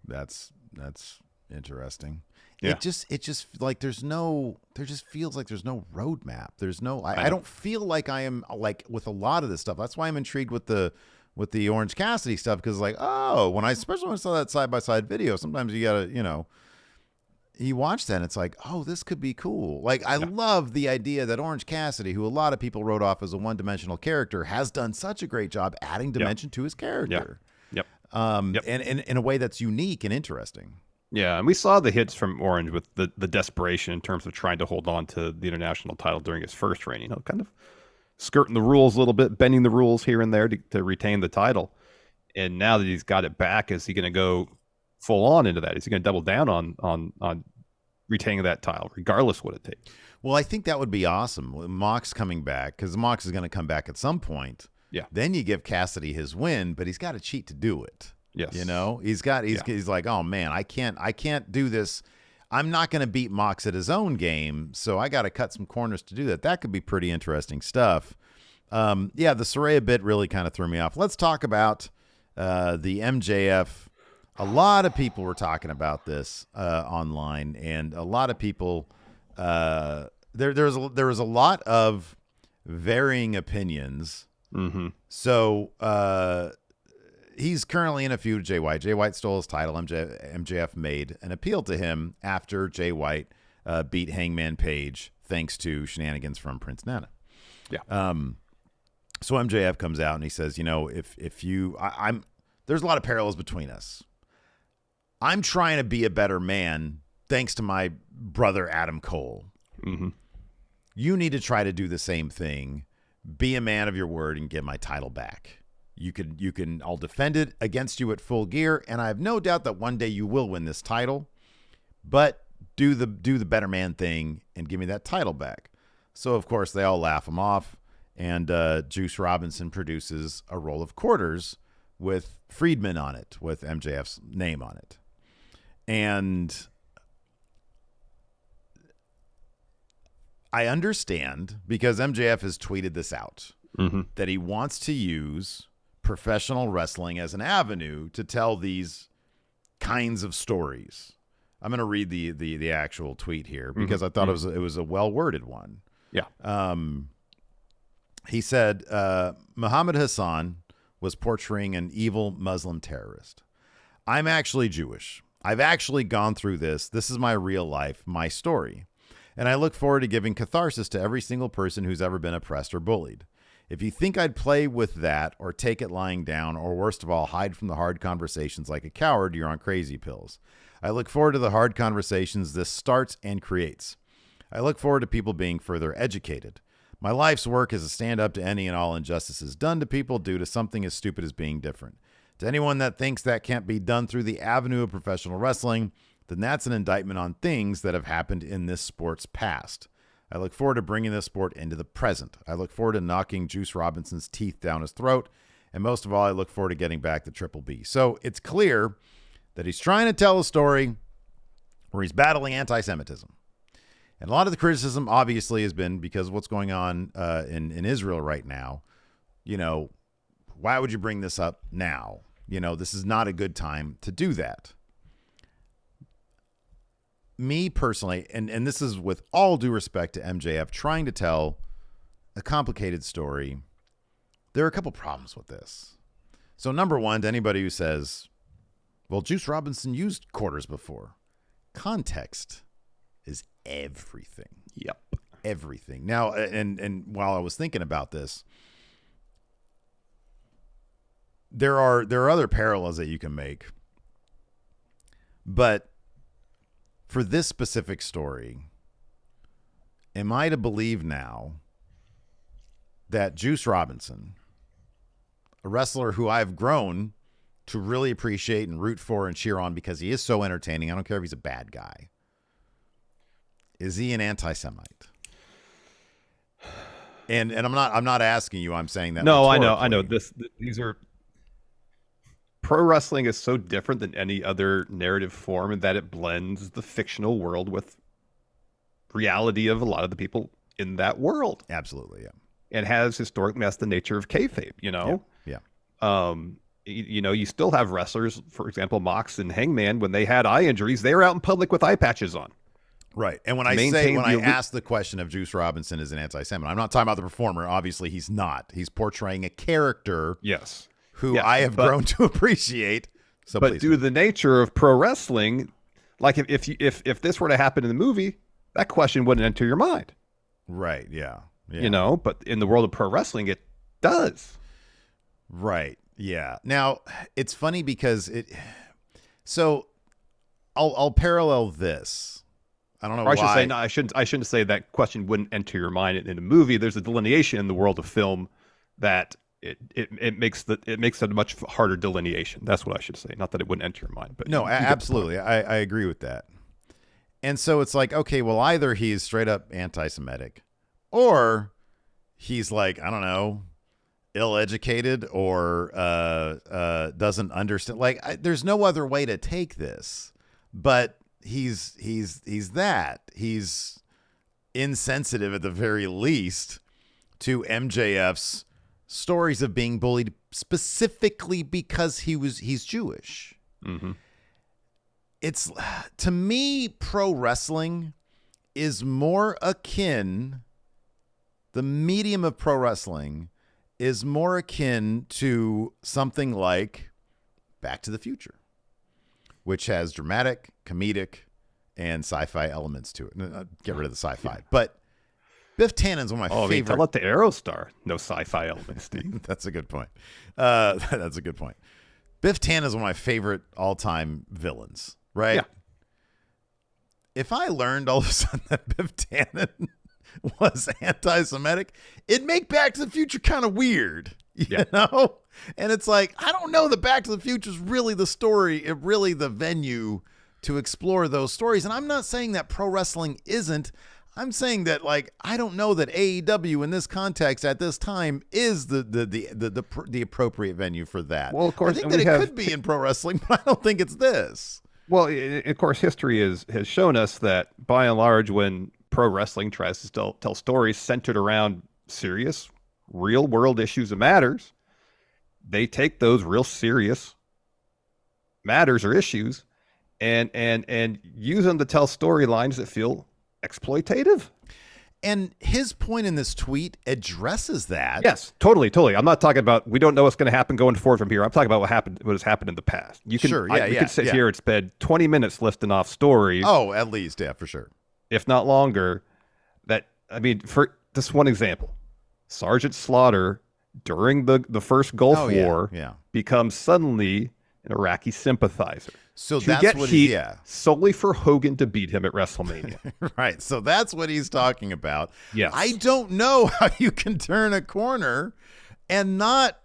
[SPEAKER 1] That's interesting.
[SPEAKER 2] Yeah.
[SPEAKER 1] It just like there just feels like there's no roadmap. There's no, I don't feel like I am like with a lot of this stuff. That's why I'm intrigued with the Orange Cassidy stuff. Cause like, especially when I saw that side-by-side video, sometimes you gotta, you watch that and it's like, oh, this could be cool. Like, I love the idea that Orange Cassidy, who a lot of people wrote off as a one-dimensional character, has done such a great job adding dimension to his character.
[SPEAKER 2] Yep.
[SPEAKER 1] And in a way that's unique and interesting.
[SPEAKER 2] Yeah, and we saw the hits from Orange with the desperation in terms of trying to hold on to the international title during his first reign, kind of skirting the rules a little bit, bending the rules here and there to retain the title. And now that he's got it back, is he going to go full on into that? Is he going to double down on retaining that title, regardless what it takes?
[SPEAKER 1] Well, I think that would be awesome. Mox coming back, because Mox is going to come back at some point.
[SPEAKER 2] Yeah.
[SPEAKER 1] Then you give Cassidy his win, but he's got to cheat to do it.
[SPEAKER 2] Yes.
[SPEAKER 1] He's like, oh man, I can't do this. I'm not going to beat Mox at his own game, so I got to cut some corners to do that. That could be pretty interesting stuff. The Saraya bit really kind of threw me off. Let's talk about the MJF. A lot of people were talking about this online, and a lot of people there was a lot of varying opinions.
[SPEAKER 2] Mm-hmm.
[SPEAKER 1] So he's currently in a feud with Jay White. Jay White stole his title. MJF made an appeal to him after Jay White beat Hangman Page thanks to shenanigans from Prince Nana.
[SPEAKER 2] Yeah.
[SPEAKER 1] So MJF comes out and he says, if you, there's a lot of parallels between us. I'm trying to be a better man thanks to my brother Adam Cole.
[SPEAKER 2] Mm-hmm.
[SPEAKER 1] You need to try to do the same thing. Be a man of your word and get my title back. You can. I'll defend it against you at Full Gear, and I have no doubt that one day you will win this title. But do the better man thing and give me that title back. So of course they all laugh him off, and Juice Robinson produces a roll of quarters with Friedman on it, with MJF's name on it, and I understand because MJF has tweeted this out that he wants to use professional wrestling as an avenue to tell these kinds of stories. I'm going to read the actual tweet here because I thought it was a well-worded one.
[SPEAKER 2] Yeah.
[SPEAKER 1] He said, Muhammad Hassan was portraying an evil Muslim terrorist. I'm actually Jewish. I've actually gone through this. This is my real life, my story. And I look forward to giving catharsis to every single person who's ever been oppressed or bullied. If you think I'd play with that or take it lying down or worst of all, hide from the hard conversations like a coward, you're on crazy pills. I look forward to the hard conversations this starts and creates. I look forward to people being further educated. My life's work is to stand up to any and all injustices done to people due to something as stupid as being different. To anyone that thinks that can't be done through the avenue of professional wrestling, then that's an indictment on things that have happened in this sport's past. I look forward to bringing this sport into the present. I look forward to knocking Juice Robinson's teeth down his throat. And most of all, I look forward to getting back to Triple B. So it's clear that he's trying to tell a story where he's battling anti-Semitism. And a lot of the criticism obviously has been because of what's going on in Israel right now. Why would you bring this up now? This is not a good time to do that. Me personally, and this is with all due respect to MJF, trying to tell a complicated story, there are a couple problems with this. So number one, to anybody who says, well, Juice Robinson used quarters before, context is everything.
[SPEAKER 2] Yep.
[SPEAKER 1] Everything. Now, and while I was thinking about this, there are other parallels that you can make. But for this specific story, am I to believe now that Juice Robinson, a wrestler who I've grown to really appreciate and root for and cheer on because he is so entertaining, I don't care if he's a bad guy, is he an anti-Semite? And I'm not asking you, I'm saying that.
[SPEAKER 2] No, I know. These are, pro wrestling is so different than any other narrative form in that it blends the fictional world with reality of a lot of the people in that world.
[SPEAKER 1] Absolutely, yeah.
[SPEAKER 2] And has historically, that's the nature of kayfabe,
[SPEAKER 1] Yeah.
[SPEAKER 2] You still have wrestlers, for example, Mox and Hangman, when they had eye injuries, they were out in public with eye patches on.
[SPEAKER 1] Right. And when I ask the question of Juice Robinson as an anti-Semite, I'm not talking about the performer. Obviously, he's not. He's portraying a character.
[SPEAKER 2] Yes.
[SPEAKER 1] Who I have grown to appreciate. So
[SPEAKER 2] but due to the nature of pro wrestling, like if this were to happen in the movie, that question wouldn't enter your mind. Right.
[SPEAKER 1] Yeah.
[SPEAKER 2] But in the world of pro wrestling, it does.
[SPEAKER 1] Right. Yeah. Now, it's funny because so I'll parallel this. I don't know why.
[SPEAKER 2] I shouldn't say that question wouldn't enter your mind in a movie. There's a delineation in the world of film that it makes it a much harder delineation. That's what I should say. Not that it wouldn't enter your mind, but
[SPEAKER 1] no, absolutely, I agree with that. And so it's like, okay, well, either he's straight up anti-Semitic, or he's like, I don't know, ill-educated, or doesn't understand. Like, there's no other way to take this, but he's insensitive at the very least to MJF's stories of being bullied specifically because he's Jewish.
[SPEAKER 2] Mm-hmm.
[SPEAKER 1] It's, to me, pro wrestling is more akin, the medium of pro wrestling is more akin to something like Back to the Future, which has dramatic, comedic, and sci-fi elements to it. Get rid of the sci-fi. But Biff Tannen's one of my favorite.
[SPEAKER 2] Tell it to Aerostar. No sci-fi elements, Steve.
[SPEAKER 1] That's a good point. That's a good point. Biff Tannen is one of my favorite all-time villains, right?
[SPEAKER 2] Yeah.
[SPEAKER 1] If I learned all of a sudden that Biff Tannen was anti-Semitic, it'd make Back to the Future kind of weird, you know? And it's like, I don't know that Back to the Future is really the story, really the venue to explore those stories. And I'm not saying that pro wrestling isn't. I'm saying that, like, I don't know that AEW in this context at this time is the appropriate venue for that.
[SPEAKER 2] Well, of course,
[SPEAKER 1] I think that it could be in pro wrestling, but I don't think it's this.
[SPEAKER 2] Well, of course, history has shown us that, by and large, when pro wrestling tries to tell stories centered around serious, real-world issues and matters, they take those real serious matters or issues and use them to tell storylines that feel exploitative.
[SPEAKER 1] And his point in this tweet addresses that.
[SPEAKER 2] Yes, totally. I'm not talking about, we don't know what's going to happen going forward from here. I'm talking about what has happened in the past. You can, we could sit here and spend 20 minutes listing off stories.
[SPEAKER 1] Oh, at least, yeah, for sure.
[SPEAKER 2] If not longer. For this one example, Sergeant Slaughter during the first Gulf War becomes suddenly an Iraqi sympathizer.
[SPEAKER 1] So that's what
[SPEAKER 2] solely for Hogan to beat him at WrestleMania.
[SPEAKER 1] Right. So that's what he's talking about.
[SPEAKER 2] Yes.
[SPEAKER 1] I don't know how you can turn a corner and not,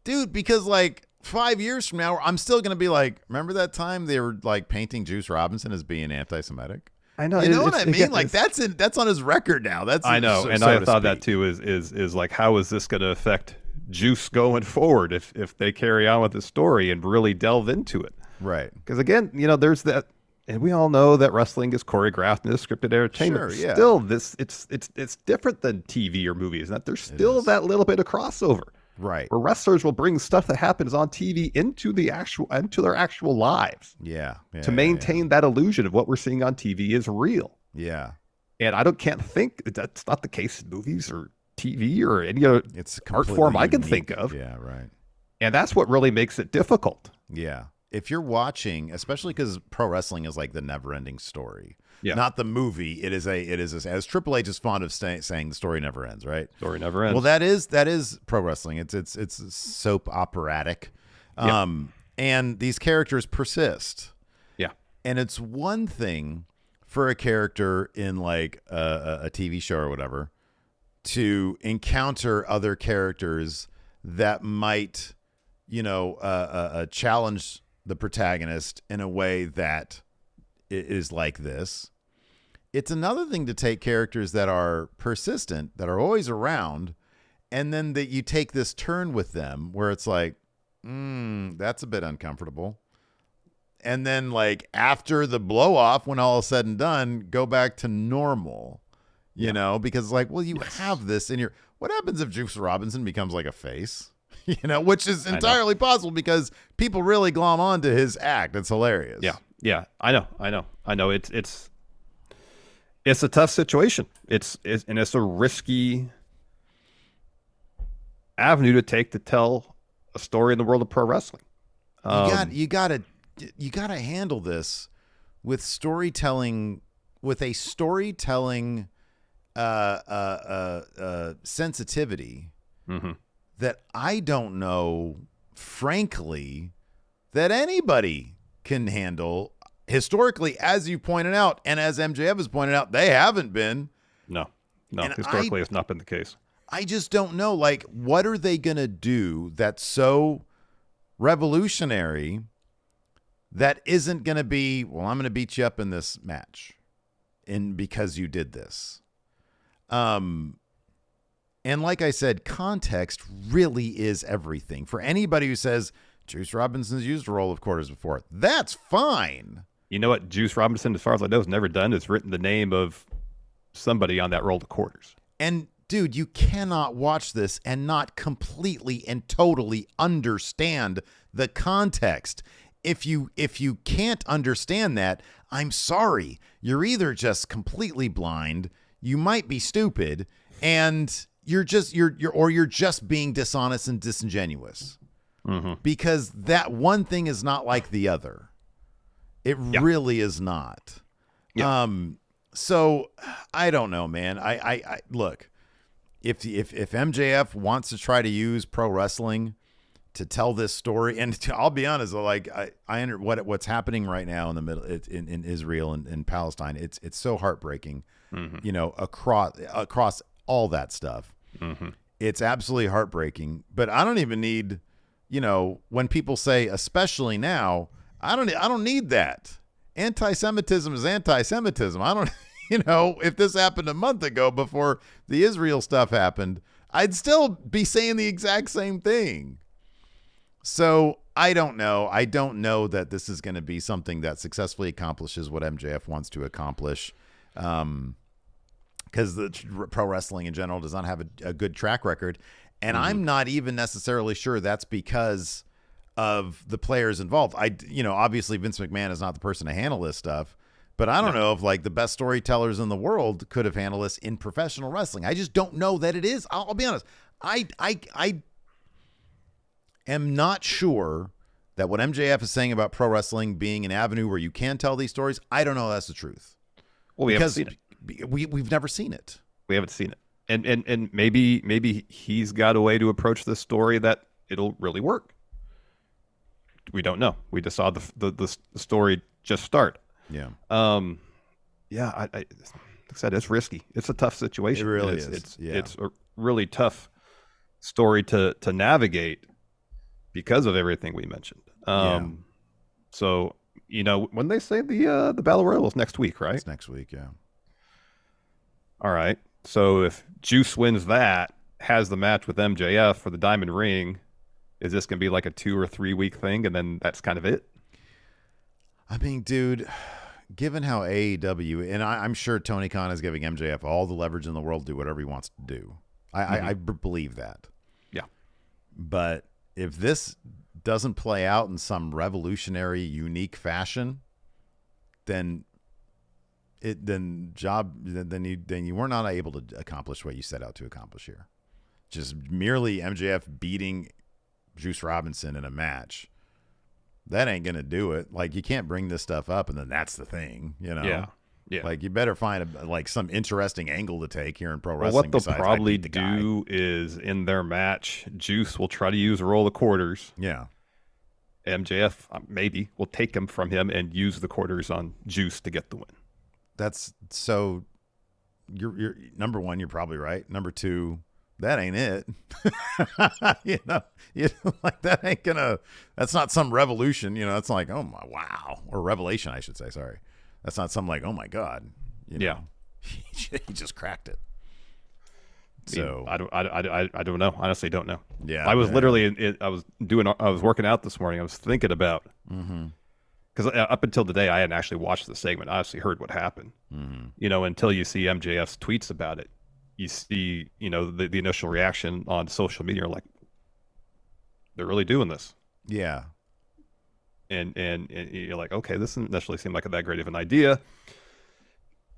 [SPEAKER 1] dude, because like 5 years from now, I'm still going to be like, remember that time they were like painting Juice Robinson as being anti-Semitic?
[SPEAKER 2] I know.
[SPEAKER 1] You know what I mean? Like that's on his record now.
[SPEAKER 2] I know. And I thought that too is like, how is this going to affect Juice going forward if they carry on with the story and really delve into it?
[SPEAKER 1] Right.
[SPEAKER 2] Because again, there's that, and we all know that wrestling is choreographed and is scripted entertainment.
[SPEAKER 1] Sure, yeah.
[SPEAKER 2] Still, it's different than TV or movies. That there's still that little bit of crossover.
[SPEAKER 1] Right.
[SPEAKER 2] where wrestlers will bring stuff that happens on TV into their actual lives
[SPEAKER 1] Yeah.
[SPEAKER 2] to maintain that illusion of what we're seeing on TV is real.
[SPEAKER 1] Yeah.
[SPEAKER 2] And can't think that's not the case in movies or TV or any other art form I can think of.
[SPEAKER 1] Yeah, right.
[SPEAKER 2] And that's what really makes it difficult.
[SPEAKER 1] Yeah. If you're watching, especially because pro wrestling is like the never-ending story, not the movie. It is as Triple H is fond of saying, the story never ends, right?
[SPEAKER 2] Story never ends.
[SPEAKER 1] Well, that is pro wrestling. It's soap operatic, and these characters persist.
[SPEAKER 2] Yeah,
[SPEAKER 1] and it's one thing for a character in like a TV show or whatever to encounter other characters that might, challenge the protagonist in a way that is like this. It's another thing to take characters that are persistent, that are always around, and then that you take this turn with them where it's like, that's a bit uncomfortable. And then like after the blow off, when all is said and done, go back to normal, you know, because it's like, well, you have this in your, what happens if Juice Robinson becomes like a face, which is entirely possible because people really glom onto his act. It's hilarious.
[SPEAKER 2] Yeah. Yeah. I know. It's a tough situation. It's a risky avenue to take to tell a story in the world of pro wrestling.
[SPEAKER 1] You gotta handle this with storytelling, with a storytelling sensitivity that I don't know, frankly, that anybody can handle. Historically, as you pointed out, and as MJF has pointed out, they haven't been.
[SPEAKER 2] No, historically, it's not been the case.
[SPEAKER 1] I just don't know. Like, what are they going to do that's so revolutionary that isn't going to be, well, I'm going to beat you up in this match because you did this. And like I said, context really is everything. For anybody who says, Juice Robinson's used a roll of quarters before, that's fine.
[SPEAKER 2] You know what Juice Robinson, as far as I know, has never done is written the name of somebody on that roll of quarters.
[SPEAKER 1] And dude, you cannot watch this and not completely and totally understand the context. If you can't understand that, I'm sorry. You're either just completely blind, you might be stupid, and you're just being dishonest and disingenuous. Because that one thing is not like the other. It really is not. Yeah. So I don't know, man. I look, if MJF wants to try to use pro wrestling to tell this story, and I'll be honest, like I under what's happening right now in the middle in Israel and in Palestine, it's so heartbreaking. Across all that stuff. It's absolutely heartbreaking. But I don't even need, when people say, especially now, I don't need that. Anti-Semitism is anti-Semitism. I don't, if this happened a month ago before the Israel stuff happened, I'd still be saying the exact same thing. So I don't know. I don't know that this is going to be something that successfully accomplishes what MJF wants to accomplish. Because the pro wrestling in general does not have a good track record. And I'm not even necessarily sure that's because of the players involved. Obviously Vince McMahon is not the person to handle this stuff, but I don't know if like the best storytellers in the world could have handled this in professional wrestling. I just don't know that it is. I'll be honest. I am not sure that what MJF is saying about pro wrestling being an avenue where you can tell these stories, I don't know that's the truth.
[SPEAKER 2] Well, we haven't seen it.
[SPEAKER 1] We've never seen it.
[SPEAKER 2] We haven't seen it. And maybe he's got a way to approach this story that it'll really work. We don't know. We just saw the story just start.
[SPEAKER 1] Yeah.
[SPEAKER 2] I like I said, it's risky. It's a tough situation.
[SPEAKER 1] It really is.
[SPEAKER 2] It's a really tough story to navigate because of everything we mentioned. So, when they say the Battle Royal is next week, right?
[SPEAKER 1] It's next week, yeah.
[SPEAKER 2] All right. So if Juice wins that, has the match with MJF for the Diamond Ring, is this going to be like a 2 or 3 week thing, and then that's kind of it?
[SPEAKER 1] I mean, dude, given how AEW, and I'm sure Tony Khan is giving MJF all the leverage in the world to do whatever he wants to do. I believe that.
[SPEAKER 2] Yeah.
[SPEAKER 1] But if this doesn't play out in some revolutionary, unique fashion, then you were not able to accomplish what you set out to accomplish here. Just merely MJF beating Juice Robinson in a match. That ain't gonna do it. Like, you can't bring this stuff up and then that's the thing, you know?
[SPEAKER 2] Yeah.
[SPEAKER 1] Like, you better find some interesting angle to take here in pro
[SPEAKER 2] Well,
[SPEAKER 1] wrestling.
[SPEAKER 2] what they'll probably do is in their match, Juice will try to use a roll of quarters.
[SPEAKER 1] Yeah.
[SPEAKER 2] MJF maybe will take them from him and use the quarters on Juice to get the win.
[SPEAKER 1] That's so. You're number one. You're probably right. Number two, that ain't it. you know, like that ain't gonna. That's not some revolution. You know, that's like, oh my wow, or revelation, I should say. Sorry, that's not some like, oh my god. You know, he just cracked it. So
[SPEAKER 2] I don't know. Honestly, don't know.
[SPEAKER 1] Yeah,
[SPEAKER 2] I was literally I was working out this morning. I was thinking about because up until today I hadn't actually watched the segment. I honestly heard what happened. You know, until you see MJF's tweets about it, you see, you know, the initial reaction on social media. You're like, they're really doing this.
[SPEAKER 1] Yeah.
[SPEAKER 2] And you're like, okay, this doesn't necessarily seem like that great of an idea.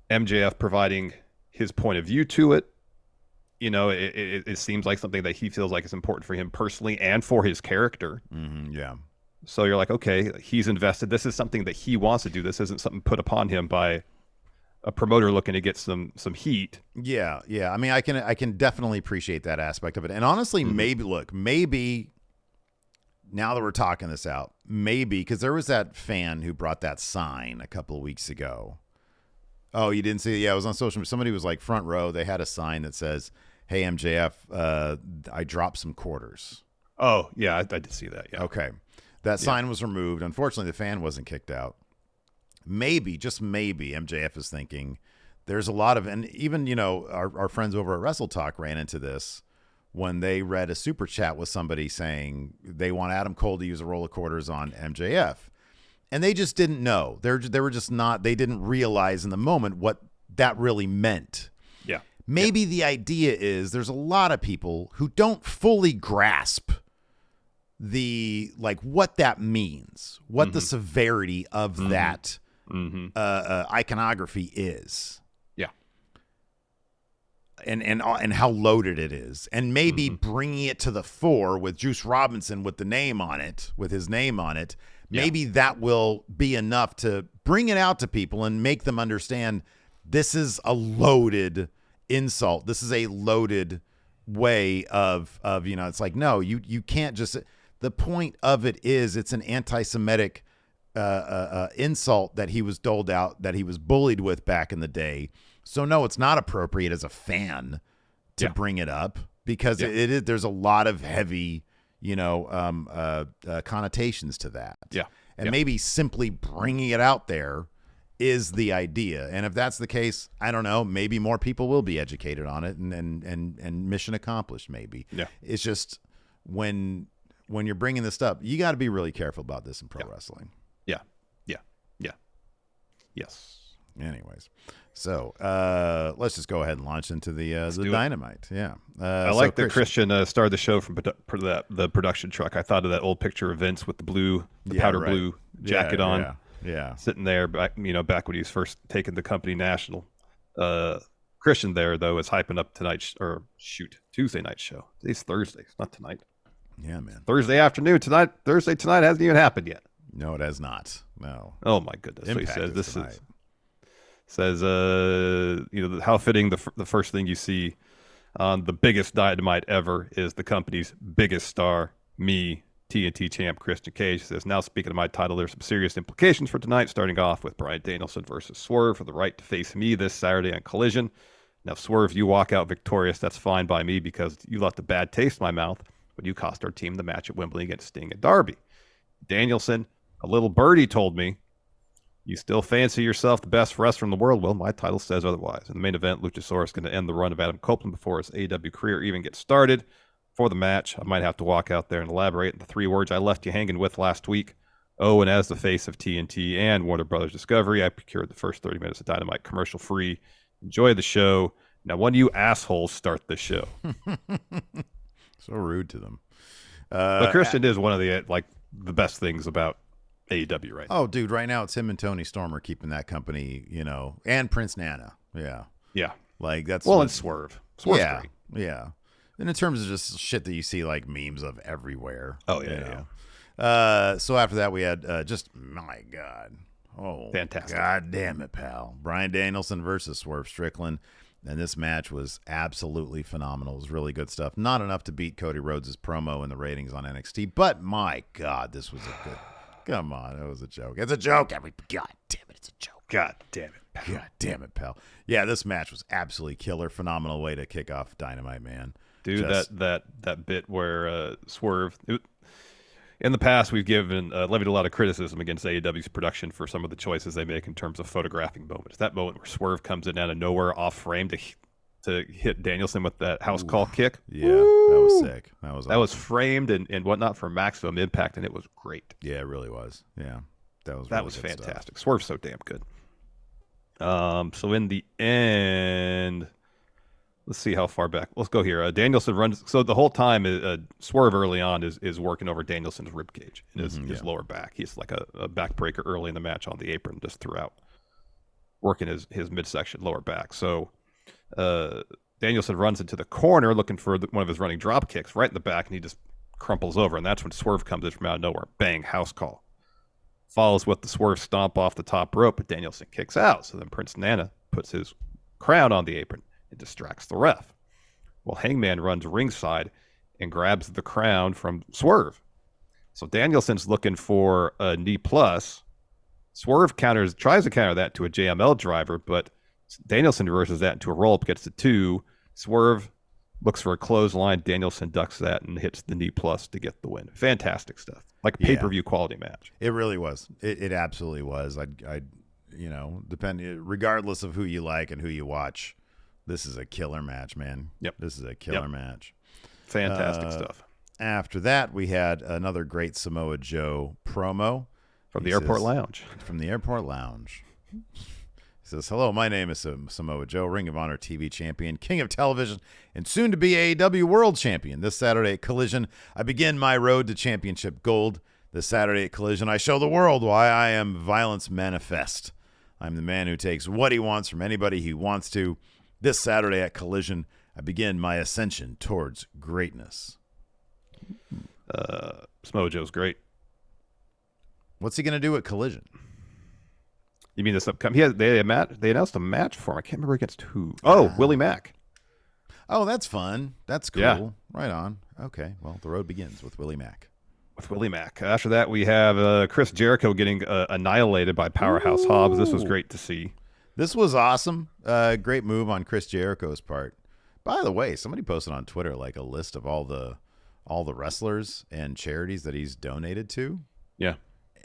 [SPEAKER 2] MJF providing his point of view to it. You know, it seems like something that he feels like is important for him personally and for his character.
[SPEAKER 1] Yeah.
[SPEAKER 2] So you're like, okay, he's invested. This is something that he wants to do. This isn't something put upon him by a promoter looking to get some heat.
[SPEAKER 1] Yeah. I mean, I can definitely appreciate that aspect of it. And honestly, maybe now that we're talking this out, maybe because there was that fan who brought that sign a couple of weeks ago. Oh, you didn't see it? Yeah, it was on social media. Somebody was like front row. They had a sign that says, "Hey MJF, I dropped some quarters."
[SPEAKER 2] Oh yeah, I did see that. Yeah.
[SPEAKER 1] Okay, that sign was removed. Unfortunately, the fan wasn't kicked out. Maybe, just maybe, MJF is thinking there's a lot of, and even, you know, our friends over at Wrestle Talk ran into this when they read a super chat with somebody saying they want Adam Cole to use a roll of quarters on MJF. And they just didn't know. They were just not, they didn't realize in the moment what that really meant.
[SPEAKER 2] Yeah.
[SPEAKER 1] Maybe the idea is there's a lot of people who don't fully grasp the, like, what that means, what the severity of that iconography is.
[SPEAKER 2] Yeah.
[SPEAKER 1] And how loaded it is. And maybe bringing it to the fore with Juice Robinson with the name on it, with his name on it, maybe that will be enough to bring it out to people and make them understand this is a loaded insult. This is a loaded way of you know, it's like, no, you can't just, the point of it is it's an anti-Semitic insult that he was doled out, that he was bullied with back in the day. So no, it's not appropriate as a fan to bring it up because it is, there's a lot of heavy, you know, connotations to that.
[SPEAKER 2] Yeah.
[SPEAKER 1] And maybe simply bringing it out there is the idea. And if that's the case, I don't know, maybe more people will be educated on it and mission accomplished maybe.
[SPEAKER 2] Yeah.
[SPEAKER 1] It's just when you're bringing this up, you got to be really careful about this in pro wrestling.
[SPEAKER 2] Yeah. Yes.
[SPEAKER 1] Anyways. So let's just go ahead and launch into the Dynamite. Yeah,
[SPEAKER 2] I like that Christian started the show from the production truck. I thought of that old picture of Vince with the powder blue jacket on, sitting there back when he was first taking the company national. Christian there though is hyping up Tuesday night show. Today's Thursday, it's not tonight.
[SPEAKER 1] Yeah, man.
[SPEAKER 2] Thursday afternoon tonight. Thursday tonight hasn't even happened yet.
[SPEAKER 1] No, it has not. No.
[SPEAKER 2] Oh my goodness.
[SPEAKER 1] Impact
[SPEAKER 2] so he says this
[SPEAKER 1] tonight.
[SPEAKER 2] Says, how fitting the first thing you see on the biggest Dynamite ever is the company's biggest star, me, TNT champ Christian Cage. Says, now speaking of my title, there's some serious implications for tonight, starting off with Bryan Danielson versus Swerve for the right to face me this Saturday on Collision. Now, Swerve, you walk out victorious. That's fine by me because you left a bad taste in my mouth when you cost our team the match at Wembley against Sting and Darby. Danielson, a little birdie told me, you still fancy yourself the best wrestler in the world? Well, my title says otherwise. In the main event, Luchasaurus is going to end the run of Adam Copeland before his AEW career even gets started. For the match, I might have to walk out there and elaborate on the 3 words I left you hanging with last week. Oh, and as the face of TNT and Warner Brothers Discovery, I procured the first 30 minutes of Dynamite commercial free. Enjoy the show. Now, when do you assholes start the show?
[SPEAKER 1] So rude to them.
[SPEAKER 2] But Christian is one of the the best things about AEW right now.
[SPEAKER 1] Oh, dude, right now it's him and Tony Storm keeping that company, and Prince Nana. Yeah.
[SPEAKER 2] Yeah.
[SPEAKER 1] Like that's
[SPEAKER 2] and Swerve. Swerve's great.
[SPEAKER 1] Yeah. And in terms of just shit that you see like memes of everywhere.
[SPEAKER 2] Oh yeah.
[SPEAKER 1] So after that we had my God. Oh,
[SPEAKER 2] fantastic.
[SPEAKER 1] God damn it, pal. Bryan Danielson versus Swerve Strickland. And this match was absolutely phenomenal. It was really good stuff. Not enough to beat Cody Rhodes' promo in the ratings on NXT, but my God, this was a good. Come on, it was a joke. It's a joke. God damn it, it's a joke.
[SPEAKER 2] God damn it, pal.
[SPEAKER 1] God damn it, pal. Yeah, this match was absolutely killer. Phenomenal way to kick off Dynamite, man.
[SPEAKER 2] Dude, that bit where Swerve. In the past, we've levied a lot of criticism against AEW's production for some of the choices they make in terms of photographing moments. That moment where Swerve comes in out of nowhere off frame to hit Danielson with that house call kick.
[SPEAKER 1] Yeah, Woo! That was sick. That was
[SPEAKER 2] awesome. Was framed and whatnot for maximum impact, and it was great.
[SPEAKER 1] Yeah, it really was. Yeah, that was
[SPEAKER 2] fantastic.
[SPEAKER 1] Stuff.
[SPEAKER 2] Swerve's so damn good. So in the end, let's see how far back. Let's go here. Danielson runs. So the whole time, Swerve early on is working over Danielson's rib cage and his lower back. He's like a backbreaker early in the match on the apron, just throughout, working his midsection lower back. So Danielson runs into the corner looking for one of his running drop kicks right in the back, and he just crumples over. And that's when Swerve comes in from out of nowhere. Bang, house call. Follows with the Swerve stomp off the top rope, but Danielson kicks out. So then Prince Nana puts his crown on the apron. It distracts the ref. Well, Hangman runs ringside and grabs the crown from Swerve. So Danielson's looking for a knee plus. Swerve tries to counter that to a JML driver, but Danielson reverses that into a roll-up, gets the 2. Swerve looks for a clothesline. Danielson ducks that and hits the knee plus to get the win. Fantastic stuff. Like a pay-per-view quality match.
[SPEAKER 1] It really was. It absolutely was. Regardless of who you like and who you watch, this is a killer match, man.
[SPEAKER 2] Yep.
[SPEAKER 1] This is a killer match.
[SPEAKER 2] Fantastic stuff.
[SPEAKER 1] After that, we had another great Samoa Joe promo.
[SPEAKER 2] From the airport lounge.
[SPEAKER 1] From the airport lounge. He says, hello, my name is Samoa Joe, Ring of Honor TV champion, king of television, and soon to be AEW world champion. This Saturday at Collision, I begin my road to championship gold. This Saturday at Collision, I show the world why I am Violence Manifest. I'm the man who takes what he wants from anybody he wants to. This Saturday at Collision, I begin my ascension towards greatness.
[SPEAKER 2] Samoa Joe's great.
[SPEAKER 1] What's he going to do at Collision?
[SPEAKER 2] You mean this upcoming? They announced a match for him. I can't remember against who. Oh, Willie Mack.
[SPEAKER 1] Oh, that's fun. That's cool.
[SPEAKER 2] Yeah.
[SPEAKER 1] Right on. Okay. Well, the road begins with Willie Mack.
[SPEAKER 2] After that, we have Chris Jericho getting annihilated by Powerhouse Hobbs. This was great to see.
[SPEAKER 1] This was awesome. Great move on Chris Jericho's part. By the way, somebody posted on Twitter like a list of all the wrestlers and charities that he's donated to.
[SPEAKER 2] Yeah.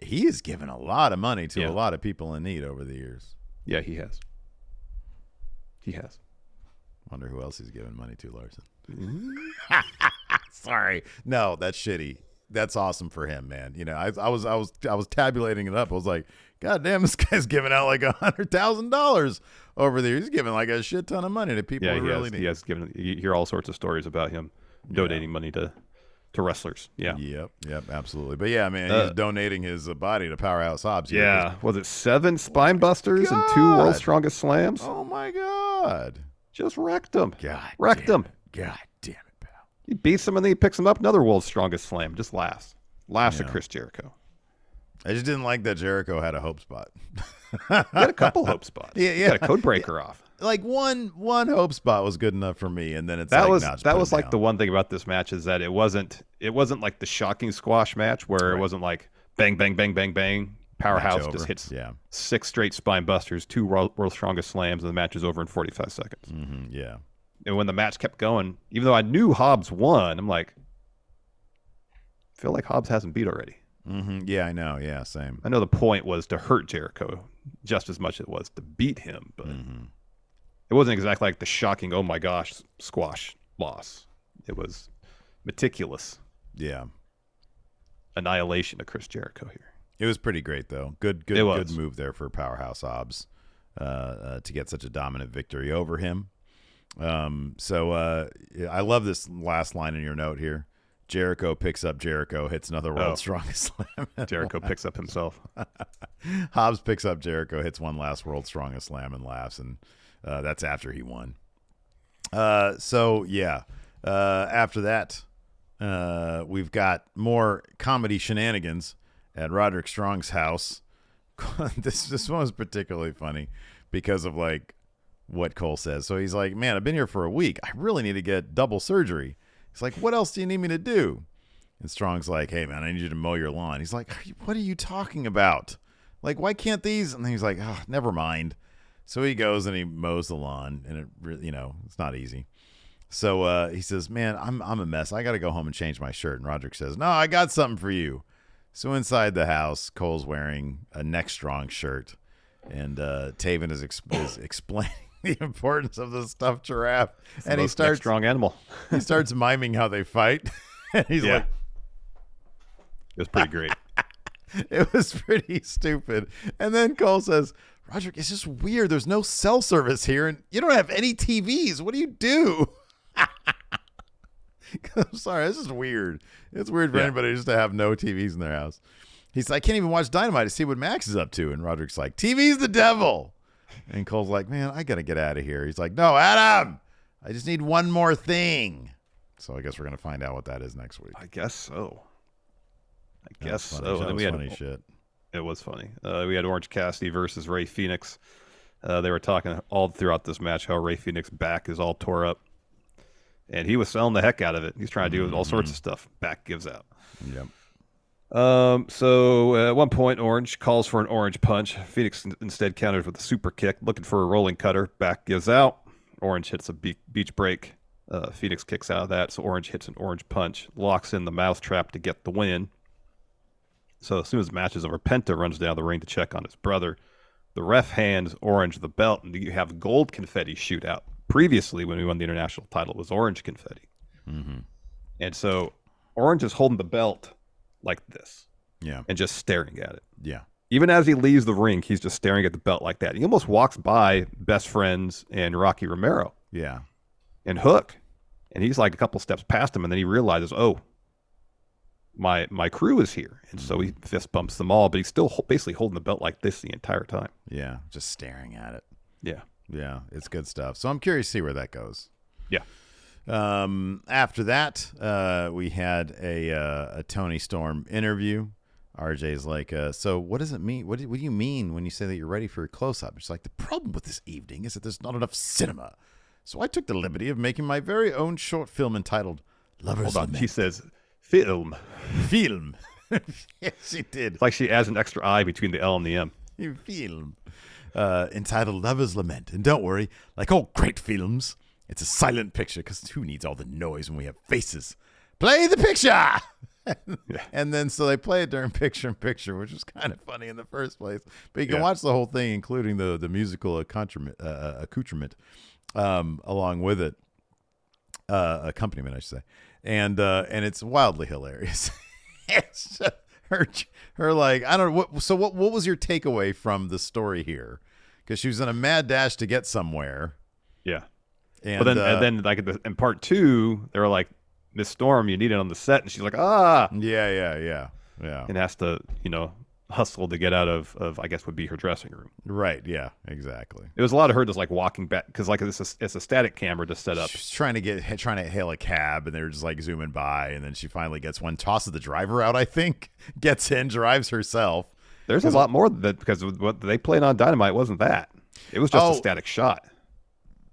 [SPEAKER 1] He has given a lot of money to a lot of people in need over the years.
[SPEAKER 2] Yeah, he has.
[SPEAKER 1] Wonder who else he's given money to, Larson. Sorry. No, that's shitty. That's awesome for him, man. I was tabulating it up. I was like, God damn, this guy's giving out like $100,000 over there. He's giving like a shit ton of money to people who really need.
[SPEAKER 2] He has given. You hear all sorts of stories about him donating money to wrestlers. Yeah.
[SPEAKER 1] Yep, absolutely. But yeah, man, he's donating his body to Powerhouse Hobbs.
[SPEAKER 2] Yeah. Was it 7 spine busters and 2 World's Strongest Slams?
[SPEAKER 1] Oh my God.
[SPEAKER 2] Just wrecked him.
[SPEAKER 1] God
[SPEAKER 2] damn
[SPEAKER 1] it, pal.
[SPEAKER 2] He beats him and then he picks him up. Another World's Strongest Slam. Just laughs at Chris Jericho.
[SPEAKER 1] I just didn't like that Jericho had a hope spot.
[SPEAKER 2] He had a couple hope spots.
[SPEAKER 1] Yeah.
[SPEAKER 2] He got a code breaker off.
[SPEAKER 1] Like one hope spot was good enough for me, and then
[SPEAKER 2] that was like the one thing about this match is that it wasn't like the shocking squash match where it wasn't like bang bang bang bang bang. Powerhouse just hits 6 straight spine busters, 2 World's Strongest Slams, and the match is over in 45 seconds.
[SPEAKER 1] Mm-hmm, yeah.
[SPEAKER 2] And when the match kept going, even though I knew Hobbs won, I'm like, I feel like Hobbs hasn't beat already.
[SPEAKER 1] Mm-hmm. Yeah, I know. Yeah, same.
[SPEAKER 2] I know the point was to hurt Jericho just as much as it was to beat him, but it wasn't exactly like the shocking, oh my gosh, squash loss. It was meticulous.
[SPEAKER 1] Yeah.
[SPEAKER 2] Annihilation of Chris Jericho here.
[SPEAKER 1] It was pretty great, though. Good move there for Powerhouse Hobbs to get such a dominant victory over him. So I love this last line in your note here. Jericho picks up Jericho, hits another World's Strongest Slam.
[SPEAKER 2] Jericho picks up himself.
[SPEAKER 1] Hobbs picks up Jericho, hits one last World's Strongest Slam, and laughs, and that's after he won. After that, we've got more comedy shenanigans at Roderick Strong's house. This one was particularly funny because of like what Cole says. So he's like, man, I've been here for a week. I really need to get double surgery. He's like, what else do you need me to do? And Strong's like, hey, man, I need you to mow your lawn. He's like, what are you talking about? Like, why can't these? And then he's like, oh, never mind. So he goes and he mows the lawn, and it really, it's not easy. So he says, man, I'm a mess. I got to go home and change my shirt. And Roderick says, no, I got something for you. So inside the house, Cole's wearing a Neck Strong shirt, and Taven is explaining the importance of the stuffed giraffe. And he starts
[SPEAKER 2] strong animal.
[SPEAKER 1] He starts miming how they fight. And he's like,
[SPEAKER 2] it was pretty great.
[SPEAKER 1] It was pretty stupid. And then Cole says, Roderick, it's just weird. There's no cell service here, and you don't have any TVs. What do you do? I'm sorry, this is weird. It's weird for anybody just to have no TVs in their house. He's like, I can't even watch Dynamite to see what Max is up to. And Roderick's like, TV's the devil. And Cole's like, man, I got to get out of here. He's like, no, Adam, I just need one more thing. So I guess we're going to find out what that is next week.
[SPEAKER 2] I guess so.
[SPEAKER 1] And then we had funny shit.
[SPEAKER 2] It was funny. We had Orange Cassidy versus Ray Phoenix. They were talking all throughout this match how Ray Phoenix's back is all tore up. And he was selling the heck out of it. He's trying to do all sorts of stuff. Back gives out.
[SPEAKER 1] Yep.
[SPEAKER 2] So at one point, Orange calls for an orange punch. Phoenix instead counters with a super kick, looking for a rolling cutter. Back gives out. Orange hits a beach break. Phoenix kicks out of that, so Orange hits an orange punch, locks in the mouth trap to get the win. So as soon as the match is over, Penta runs down the ring to check on his brother. The ref hands Orange the belt, and you have gold confetti shoot out. Previously, when we won the international title, it was orange confetti.
[SPEAKER 1] Mm-hmm.
[SPEAKER 2] And so Orange is holding the belt like this.
[SPEAKER 1] Yeah.
[SPEAKER 2] And just staring at it.
[SPEAKER 1] Yeah.
[SPEAKER 2] Even as he leaves the ring, he's just staring at the belt like that. He almost walks by Best Friends and Rocky Romero.
[SPEAKER 1] Yeah.
[SPEAKER 2] And Hook. And he's like a couple steps past him, and then he realizes, oh, my crew is here. And so he fist bumps them all, but he's still basically holding the belt like this the entire time.
[SPEAKER 1] Yeah. Just staring at it.
[SPEAKER 2] Yeah.
[SPEAKER 1] Yeah, it's good stuff. So I'm curious to see where that goes.
[SPEAKER 2] Yeah.
[SPEAKER 1] After that, we had a Tony Storm interview. RJ's like, so what does it mean? What do you mean when you say that you're ready for a close-up? It's like, the problem with this evening is that there's not enough cinema. So I took the liberty of making my very own short film entitled Lovers Lament.
[SPEAKER 2] She says, film.
[SPEAKER 1] Film. Yes, she did.
[SPEAKER 2] It's like she adds an extra I between the L and the M.
[SPEAKER 1] Film. Entitled Lover's Lament. And don't worry, like all great films, it's a silent picture because who needs all the noise when we have faces? Play the picture! And then so they play it during picture-in-picture, which was kind of funny in the first place. But you can watch the whole thing, including the musical accoutrement along with it. Accompaniment, I should say. And it's wildly hilarious. It's just, her like, I don't know what was your takeaway from the story here? Because she was in a mad dash to get somewhere.
[SPEAKER 2] Yeah.
[SPEAKER 1] And
[SPEAKER 2] then like in part 2, they were like, Miss Storm, you need it on the set, and she's like, ah.
[SPEAKER 1] Yeah.
[SPEAKER 2] And has to, hustle to get out of I guess would be her dressing room.
[SPEAKER 1] Right. Yeah. Exactly.
[SPEAKER 2] It was a lot of her just like walking back because like it's a static camera to set up.
[SPEAKER 1] She's trying to hail a cab, and they're just like zooming by, and then she finally gets one, tosses the driver out. I think gets in, drives herself.
[SPEAKER 2] There's a lot more than that because what they played on Dynamite wasn't that. It was just a static shot.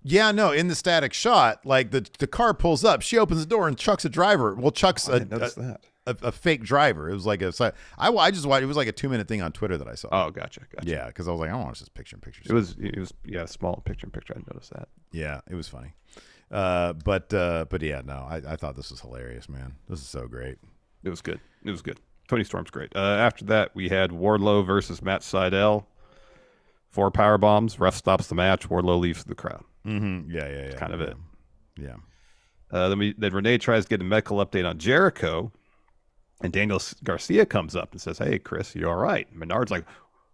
[SPEAKER 1] Yeah, no, in the static shot, like the car pulls up, she opens the door and chucks a driver. Well, chucks a fake driver. It was like I just watched. It was like a 2-minute thing on Twitter that I saw.
[SPEAKER 2] Oh, gotcha.
[SPEAKER 1] Yeah, because I was like, I want to watch this picture-in-picture.
[SPEAKER 2] It was small picture-in-picture. I noticed that.
[SPEAKER 1] Yeah, it was funny. But yeah, no, I thought this was hilarious, man. This is so great.
[SPEAKER 2] It was good. Tony Storm's great. After that, we had Wardlow versus Matt Sydal. 4 power bombs. Ref stops the match. Wardlow leaves the crowd.
[SPEAKER 1] Mm-hmm. Yeah.
[SPEAKER 2] That's kind of it.
[SPEAKER 1] Yeah.
[SPEAKER 2] Then Renee tries to get a medical update on Jericho, and Daniel Garcia comes up and says, "Hey, Chris, you all right?" And Menard's like,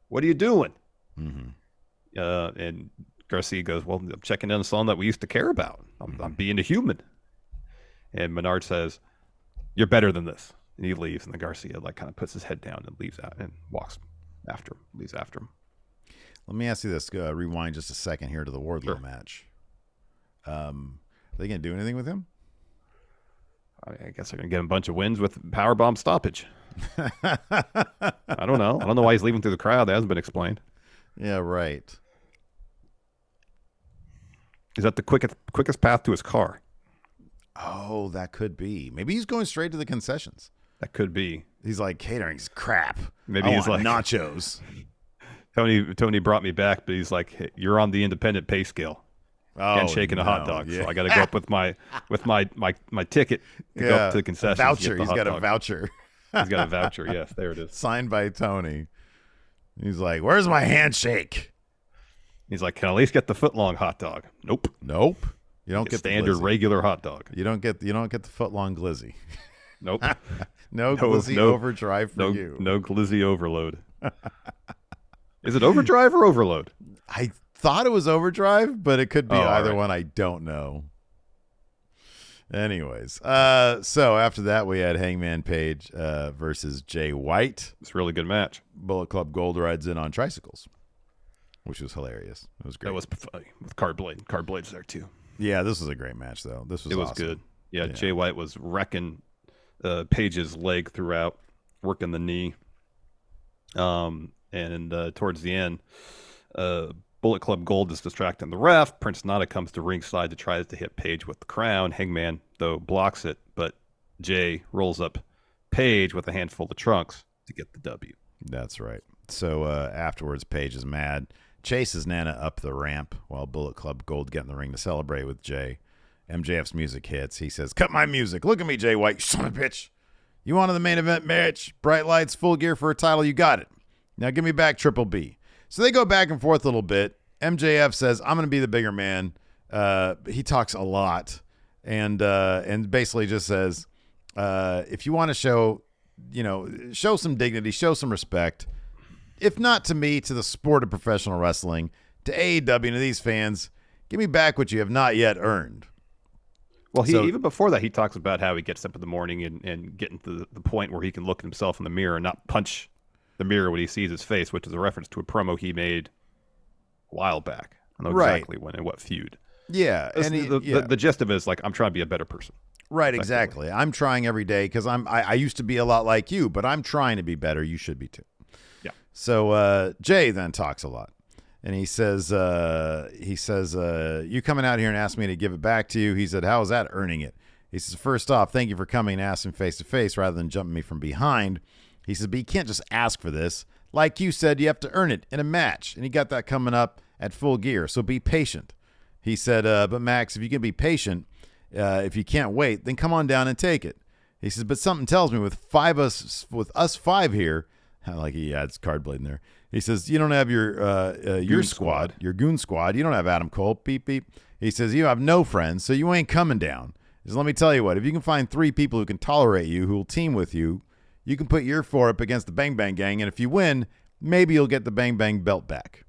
[SPEAKER 2] "What are you doing?"
[SPEAKER 1] Mm-hmm.
[SPEAKER 2] And Garcia goes, "Well, I'm checking in on someone that we used to care about. I'm being a human." And Menard says, you're better than this. And he leaves, and then Garcia like kind of puts his head down and leaves out and leaves after him.
[SPEAKER 1] Let me ask you this. Rewind just a second here to the Wardlow match. Are they going to do anything with him?
[SPEAKER 2] I guess they're going to get him a bunch of wins with powerbomb stoppage. I don't know. I don't know why he's leaving through the crowd. That hasn't been explained.
[SPEAKER 1] Yeah, right.
[SPEAKER 2] Is that the quickest path to his car?
[SPEAKER 1] Oh, that could be. Maybe he's going straight to the concessions.
[SPEAKER 2] That could be.
[SPEAKER 1] He's like, catering's crap.
[SPEAKER 2] Maybe he's like
[SPEAKER 1] nachos.
[SPEAKER 2] Tony brought me back, but he's like, hey, you're on the independent pay scale. And shaking a hot dog. Yeah. So I got to go up with my ticket to go up to the concessions.
[SPEAKER 1] Voucher. He's got a voucher.
[SPEAKER 2] He's got a voucher. Yes, there it is.
[SPEAKER 1] Signed by Tony. He's like, where's my handshake?
[SPEAKER 2] He's like, can I at least get the foot-long hot dog? Nope.
[SPEAKER 1] You don't get
[SPEAKER 2] standard
[SPEAKER 1] the
[SPEAKER 2] regular hot dog.
[SPEAKER 1] You don't get the foot-long glizzy.
[SPEAKER 2] Nope.
[SPEAKER 1] no glizzy overdrive for you.
[SPEAKER 2] No glizzy overload. Is it overdrive or overload?
[SPEAKER 1] I thought it was overdrive, but it could be either one. I don't know. Anyways, so after that we had Hangman Page versus Jay White.
[SPEAKER 2] It's a really good match.
[SPEAKER 1] Bullet Club Gold rides in on tricycles, which was hilarious. It was great.
[SPEAKER 2] That was funny with Cardblade. Cardblade's there too.
[SPEAKER 1] Yeah, this was a great match though. It was awesome.
[SPEAKER 2] Good. Yeah, Jay White was wrecking Page's leg throughout, working the knee. And towards the end, Bullet Club Gold is distracting the ref. Prince Nana comes to ringside to try to hit Page with the crown. Hangman, though, blocks it, but Jay rolls up Page with a handful of trunks to get the W.
[SPEAKER 1] That's right. So afterwards, Page is mad, chases Nana up the ramp while Bullet Club Gold get in the ring to celebrate with Jay. MJF's music hits. He says, cut my music. Look at me, Jay White, you son of a bitch. You wanted the main event match, bright lights, full gear for a title. You got it. Now give me back Triple B. So they go back and forth a little bit. MJF says, I'm going to be the bigger man. He talks a lot and basically just says, if you want to show some dignity, show some respect, if not to me, to the sport of professional wrestling, to AEW and to these fans, give me back what you have not yet earned.
[SPEAKER 2] Well, even before that, he talks about how he gets up in the morning and getting to the point where he can look at himself in the mirror and not punch the mirror when he sees his face, which is a reference to a promo he made a while back. I don't know exactly when and what feud.
[SPEAKER 1] Yeah. And
[SPEAKER 2] the gist of it is like, I'm trying to be a better person.
[SPEAKER 1] Right, exactly. I'm trying every day because I used to be a lot like you, but I'm trying to be better. You should be too.
[SPEAKER 2] Yeah.
[SPEAKER 1] So Jay then talks a lot. And he says, you coming out here and asked me to give it back to you. He said, how is that earning it? He says, first off, thank you for coming and asking face to face rather than jumping me from behind. He says, but you can't just ask for this. Like you said, you have to earn it in a match. And he got that coming up at Full Gear. So be patient. He said, but Max, if you can be patient, if you can't wait, then come on down and take it. He says, but something tells me with us five here, like he adds Cardblade in there. He says, you don't have your squad, your goon squad. You don't have Adam Cole. Beep, beep. He says, you have no friends, so you ain't coming down. He says, let me tell you what, if you can find 3 people who can tolerate you, who will team with you, you can put your 4 up against the Bang Bang Gang, and if you win, maybe you'll get the Bang Bang belt back.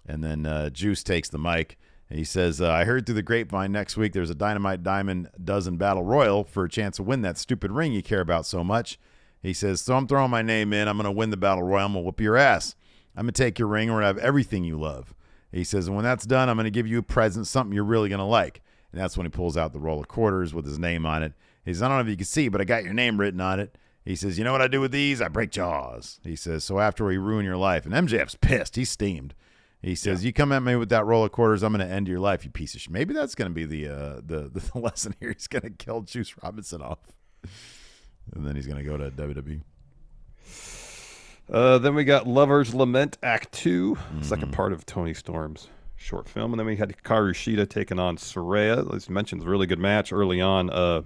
[SPEAKER 1] And then Juice takes the mic, and he says, I heard through the grapevine next week there's a Dynamite Diamond Dozen Battle Royal for a chance to win that stupid ring you care about so much. He says, so I'm throwing my name in. I'm going to win the Battle Royal. I'm going to whoop your ass. I'm going to take your ring. We're going to have everything you love. He says, and when that's done, I'm going to give you a present, something you're really going to like. And that's when he pulls out the roll of quarters with his name on it. He says, I don't know if you can see, but I got your name written on it. He says, you know what I do with these? I break jaws. He says, so after we ruin your life. And MJF's pissed. He's steamed. He says, you come at me with that roll of quarters, I'm going to end your life, you piece of shit. Maybe that's going to be the lesson here. He's going to kill Juice Robinson off. And then he's going to go to WWE.
[SPEAKER 2] Then we got Lover's Lament Act 2, second part of Tony Storm's short film. And then we had Hikaru Shida taking on Saraya. As mentioned, a really good match early on.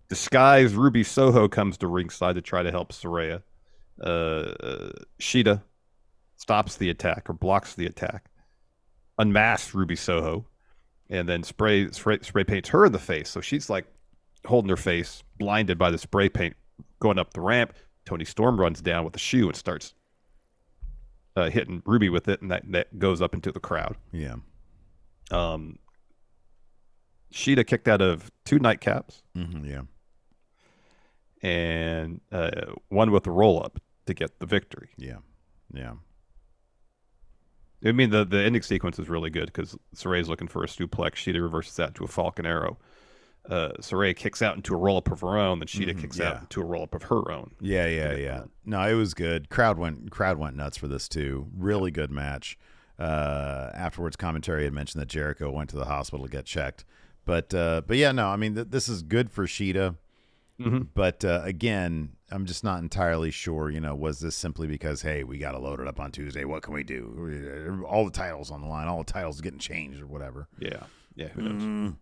[SPEAKER 2] Disguised Ruby Soho comes to ringside to try to help Saraya. Shida stops the attack or blocks the attack, unmasks Ruby Soho, and then spray paints her in the face. So she's like holding her face, blinded by the spray paint going up the ramp. Tony Storm runs down with a shoe and starts hitting Ruby with it, and that goes up into the crowd.
[SPEAKER 1] Yeah.
[SPEAKER 2] Shida kicked out of 2 nightcaps.
[SPEAKER 1] Mm-hmm, yeah.
[SPEAKER 2] and won with a roll-up to get the victory.
[SPEAKER 1] Yeah.
[SPEAKER 2] I mean, the ending sequence is really good because Saray's looking for a suplex. Sheeta reverses that into a Falcon Arrow. Saray kicks out into a roll-up of her own, then Sheeta kicks out into a roll-up of her own.
[SPEAKER 1] Yeah. No, it was good. Crowd went nuts for this too. Really good match. Afterwards, commentary had mentioned that Jericho went to the hospital to get checked. But yeah, no, I mean, this is good for Sheeta.
[SPEAKER 2] Mm-hmm.
[SPEAKER 1] But again, I'm just not entirely sure, was this simply because, hey, we got to load it up on Tuesday. What can we do? All the titles on the line, all the titles getting changed or whatever.
[SPEAKER 2] Yeah, who knows?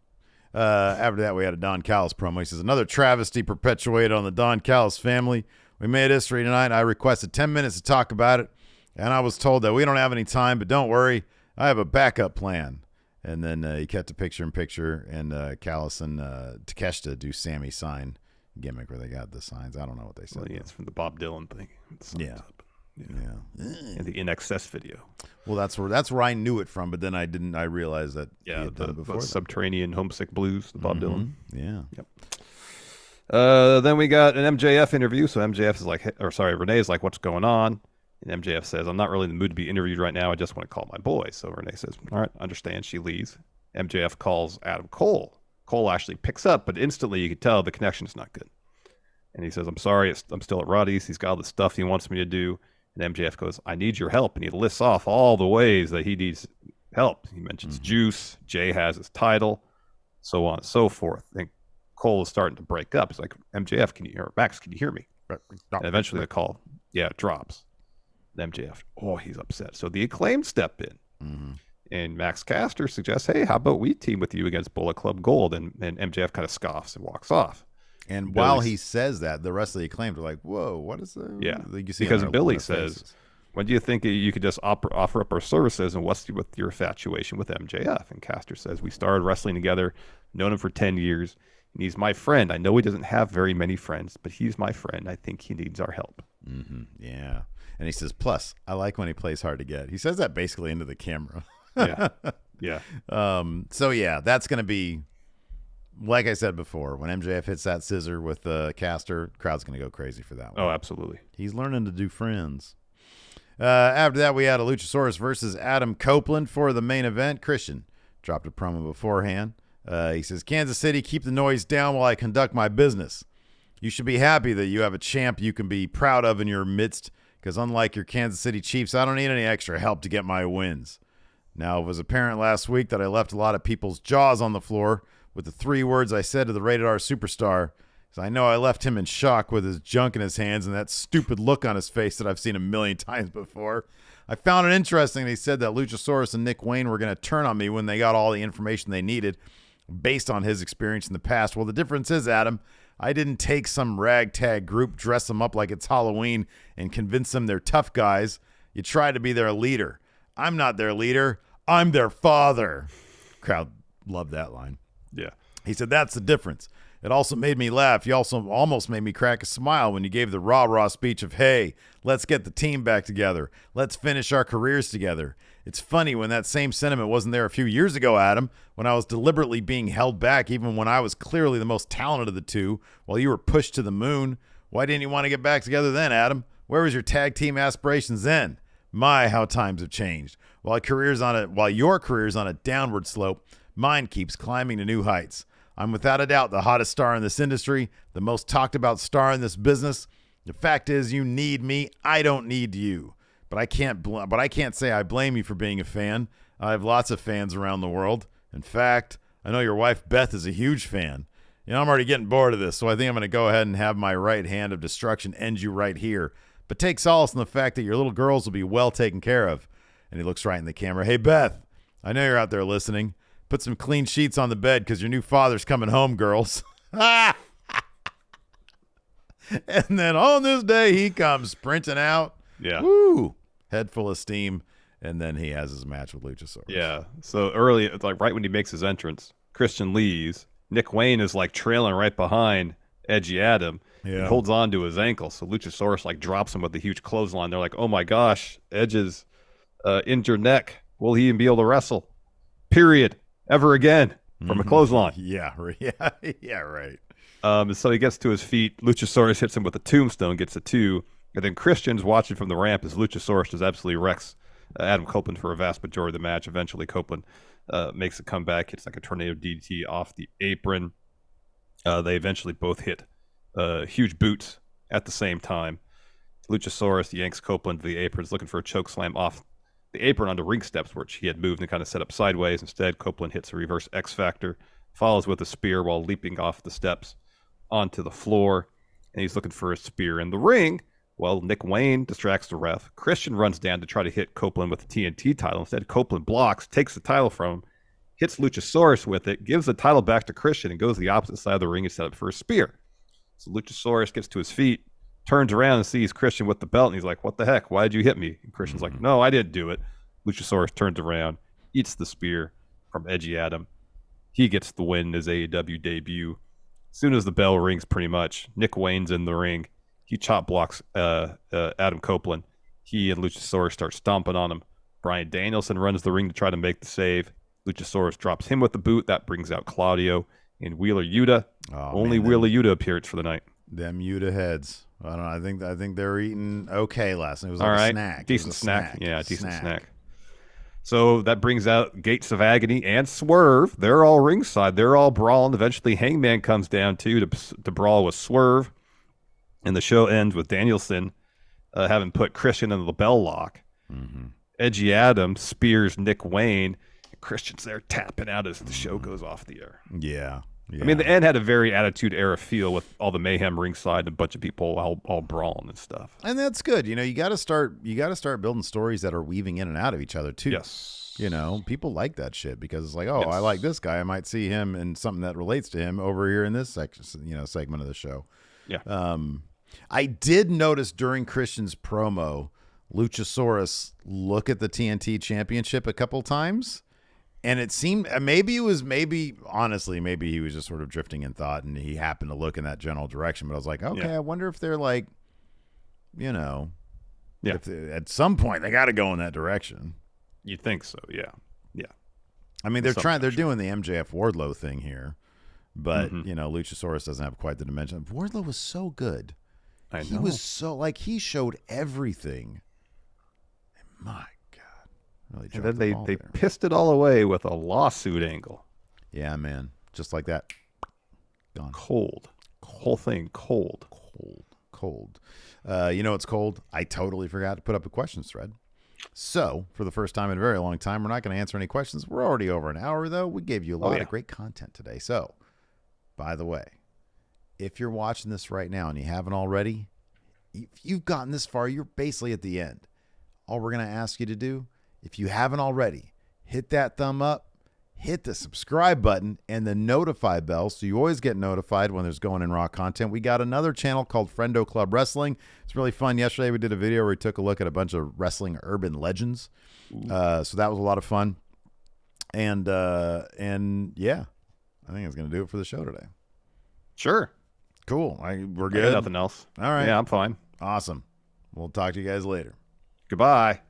[SPEAKER 1] After that, we had a Don Callis promo. He says, another travesty perpetuated on the Don Callis family. We made history tonight. I requested 10 minutes to talk about it, and I was told that we don't have any time, but don't worry. I have a backup plan. And then he kept a picture-in-picture, and Callis and Takeshita do Sammy sign gimmick where they got the signs. I don't know what they said.
[SPEAKER 2] Well, yeah, it's from the Bob Dylan thing.
[SPEAKER 1] Yeah.
[SPEAKER 2] And the In Excess video.
[SPEAKER 1] Well, that's where I knew it from, but then I didn't. I realized that he had done it before.
[SPEAKER 2] Subterranean Homesick Blues, the Bob Dylan.
[SPEAKER 1] Yeah.
[SPEAKER 2] Yep. Then we got an MJF interview. So MJF is like, Renee's like, what's going on? And MJF says, I'm not really in the mood to be interviewed right now. I just want to call my boy. So Renee says, all right, understand. She leaves. MJF calls Adam Cole. Cole actually picks up, but instantly you can tell the connection is not good. And he says, I'm sorry, I'm still at Roddy's. He's got all the stuff he wants me to do. And MJF goes, I need your help. And he lists off all the ways that he needs help. He mentions Juice. Jay has his title, so on and so forth. And Cole is starting to break up. He's like, MJF, Max, can you hear me? And eventually the call, drops. And MJF, he's upset. So the Acclaimed step in.
[SPEAKER 1] Mm-hmm.
[SPEAKER 2] And Max Caster suggests, hey, how about we team with you against Bullet Club Gold? And MJF kind of scoffs and walks off.
[SPEAKER 1] And while he says that, the rest of the Acclaimed are like, whoa, what is that?
[SPEAKER 2] Yeah,
[SPEAKER 1] you see
[SPEAKER 2] because Billy says, when do you think you could just offer up our services, and what's with your infatuation with MJF? And Caster says, we started wrestling together, known him for 10 years, and he's my friend. I know he doesn't have very many friends, but he's my friend. I think he needs our help.
[SPEAKER 1] Mm-hmm. Yeah. And he says, plus, I like when he plays hard to get. He says that basically into the camera.
[SPEAKER 2] Yeah.
[SPEAKER 1] So, yeah, that's going to be, like I said before, when MJF hits that scissor with Caster, crowd's going to go crazy for that one.
[SPEAKER 2] Oh, absolutely.
[SPEAKER 1] He's learning to do friends. After that, we had a Luchasaurus versus Adam Copeland for the main event. Christian dropped a promo beforehand. He says, Kansas City, keep the noise down while I conduct my business. You should be happy that you have a champ you can be proud of in your midst, because unlike your Kansas City Chiefs, I don't need any extra help to get my wins. Now, it was apparent last week that I left a lot of people's jaws on the floor with the 3 words I said to the Rated R superstar. So I know I left him in shock with his junk in his hands and that stupid look on his face that I've seen a million times before. I found it interesting that he said that Luchasaurus and Nick Wayne were going to turn on me when they got all the information they needed based on his experience in the past. Well, the difference is, Adam, I didn't take some ragtag group, dress them up like it's Halloween, and convince them they're tough guys. You try to be their leader. I'm not their leader. I'm their father. Crowd loved that line.
[SPEAKER 2] Yeah.
[SPEAKER 1] He said, that's the difference. It also made me laugh. You also almost made me crack a smile when you gave the rah-rah speech of, hey, let's get the team back together. Let's finish our careers together. It's funny when that same sentiment wasn't there a few years ago, Adam, when I was deliberately being held back even when I was clearly the most talented of the two while you were pushed to the moon. Why didn't you want to get back together then, Adam? Where was your tag team aspirations then? My, how times have changed. While your career's on a downward slope, mine keeps climbing to new heights. I'm without a doubt the hottest star in this industry, the most talked about star in this business. The fact is, you need me. I don't need you. But I can't say I blame you for being a fan. I have lots of fans around the world. In fact, I know your wife Beth is a huge fan. I'm already getting bored of this, so I think I'm going to go ahead and have my right hand of destruction end you right here. But take solace in the fact that your little girls will be well taken care of. And he looks right in the camera. Hey, Beth, I know you're out there listening. Put some clean sheets on the bed because your new father's coming home, girls. And then on this day, he comes sprinting out.
[SPEAKER 2] Yeah.
[SPEAKER 1] Woo! Head full of steam. And then he has his match with Luchasaurus.
[SPEAKER 2] Yeah. So early, it's like right when he makes his entrance, Christian leaves. Nick Wayne is like trailing right behind Edgy Adam.
[SPEAKER 1] Yeah.
[SPEAKER 2] He holds on to his ankle. So Luchasaurus like drops him with a huge clothesline. They're like, oh my gosh, Edge's injured neck. Will he even be able to wrestle? Period. Ever again from a clothesline.
[SPEAKER 1] Yeah, right.
[SPEAKER 2] So he gets to his feet. Luchasaurus hits him with a tombstone, gets a 2. And then Christian's watching from the ramp as Luchasaurus just absolutely wrecks Adam Copeland for a vast majority of the match. Eventually, Copeland makes a comeback, hits like a tornado DDT off the apron. They eventually both hit huge boots at the same time. Luchasaurus yanks Copeland to the apron, is looking for a choke slam off the apron onto ring steps, which he had moved and kind of set up sideways. Instead, Copeland hits a reverse X Factor, follows with a spear while leaping off the steps onto the floor, and he's looking for a spear in the ring. Well, Nick Wayne distracts the ref. Christian runs down to try to hit Copeland with the TNT title. Instead, Copeland blocks, takes the title from him, hits Luchasaurus with it, gives the title back to Christian, and goes to the opposite side of the ring and set up for a spear. So Luchasaurus gets to his feet, turns around and sees Christian with the belt, and he's like, "What the heck? Why did you hit me?" And Christian's like, "No, I didn't do it." Luchasaurus turns around, eats the spear from Edgy Adam. He gets the win in his AEW debut. As soon as the bell rings, pretty much, Nick Wayne's in the ring. He chop blocks Adam Copeland. He and Luchasaurus start stomping on him. Bryan Danielson runs the ring to try to make the save. Luchasaurus drops him with the boot. That brings out Claudio and Wheeler Yuta. Only Wheeler Yuta appears for the night.
[SPEAKER 1] Them Yuta heads. I don't know. I think they were eating okay last night. It was like
[SPEAKER 2] all right.
[SPEAKER 1] a snack.
[SPEAKER 2] Decent snack. Yeah, decent snack. So that brings out Gates of Agony and Swerve. They're all ringside. They're all brawling. Eventually, Hangman comes down too to brawl with Swerve. And the show ends with Danielson having put Christian in the bell lock.
[SPEAKER 1] Mm-hmm.
[SPEAKER 2] Edgy Adam spears Nick Wayne. And Christian's there tapping out as the show goes off the air.
[SPEAKER 1] Yeah.
[SPEAKER 2] I mean, the end had a very Attitude Era feel with all the mayhem ringside and a bunch of people all brawling and stuff.
[SPEAKER 1] And that's good. You know, you got to start building stories that are weaving in and out of each other too.
[SPEAKER 2] Yes.
[SPEAKER 1] You know, people like that shit because it's like, oh,
[SPEAKER 2] Yes.
[SPEAKER 1] I like this guy. I might see him in something that relates to him over here in this section, segment of the show.
[SPEAKER 2] Yeah.
[SPEAKER 1] I did notice during Christian's promo, Luchasaurus look at the TNT Championship a couple times. And it seemed maybe he was just sort of drifting in thought and he happened to look in that general direction. But I was like, okay, I wonder if they're like, if at some point they got to go in that direction.
[SPEAKER 2] You think so? Yeah.
[SPEAKER 1] I mean, they're doing the MJF Wardlow thing here, but Luchasaurus doesn't have quite the dimension. Wardlow was so good.
[SPEAKER 2] I know.
[SPEAKER 1] He was so he showed everything. My really
[SPEAKER 2] and then they pissed it all away with a lawsuit angle.
[SPEAKER 1] Yeah, man. Just like that. Gone.
[SPEAKER 2] Cold. Whole thing cold.
[SPEAKER 1] It's cold. I totally forgot to put up a questions thread. So, for the first time in a very long time, we're not going to answer any questions. We're already over an hour, though. We gave you a lot of great content today. So, by the way, if you're watching this right now and you haven't already, if you've gotten this far, you're basically at the end. All we're going to ask you to do, if you haven't already, hit that thumb up, hit the subscribe button, and the notify bell so you always get notified when there's going in raw content. We got another channel called Friendo Club Wrestling. It's really fun. Yesterday we did a video where we took a look at a bunch of wrestling urban legends. So that was a lot of fun. And yeah, I think it's going to do it for the show today.
[SPEAKER 2] Sure.
[SPEAKER 1] Cool. We're good.
[SPEAKER 2] Nothing else.
[SPEAKER 1] All right.
[SPEAKER 2] Yeah, I'm fine.
[SPEAKER 1] Awesome. We'll talk to you guys later.
[SPEAKER 2] Goodbye.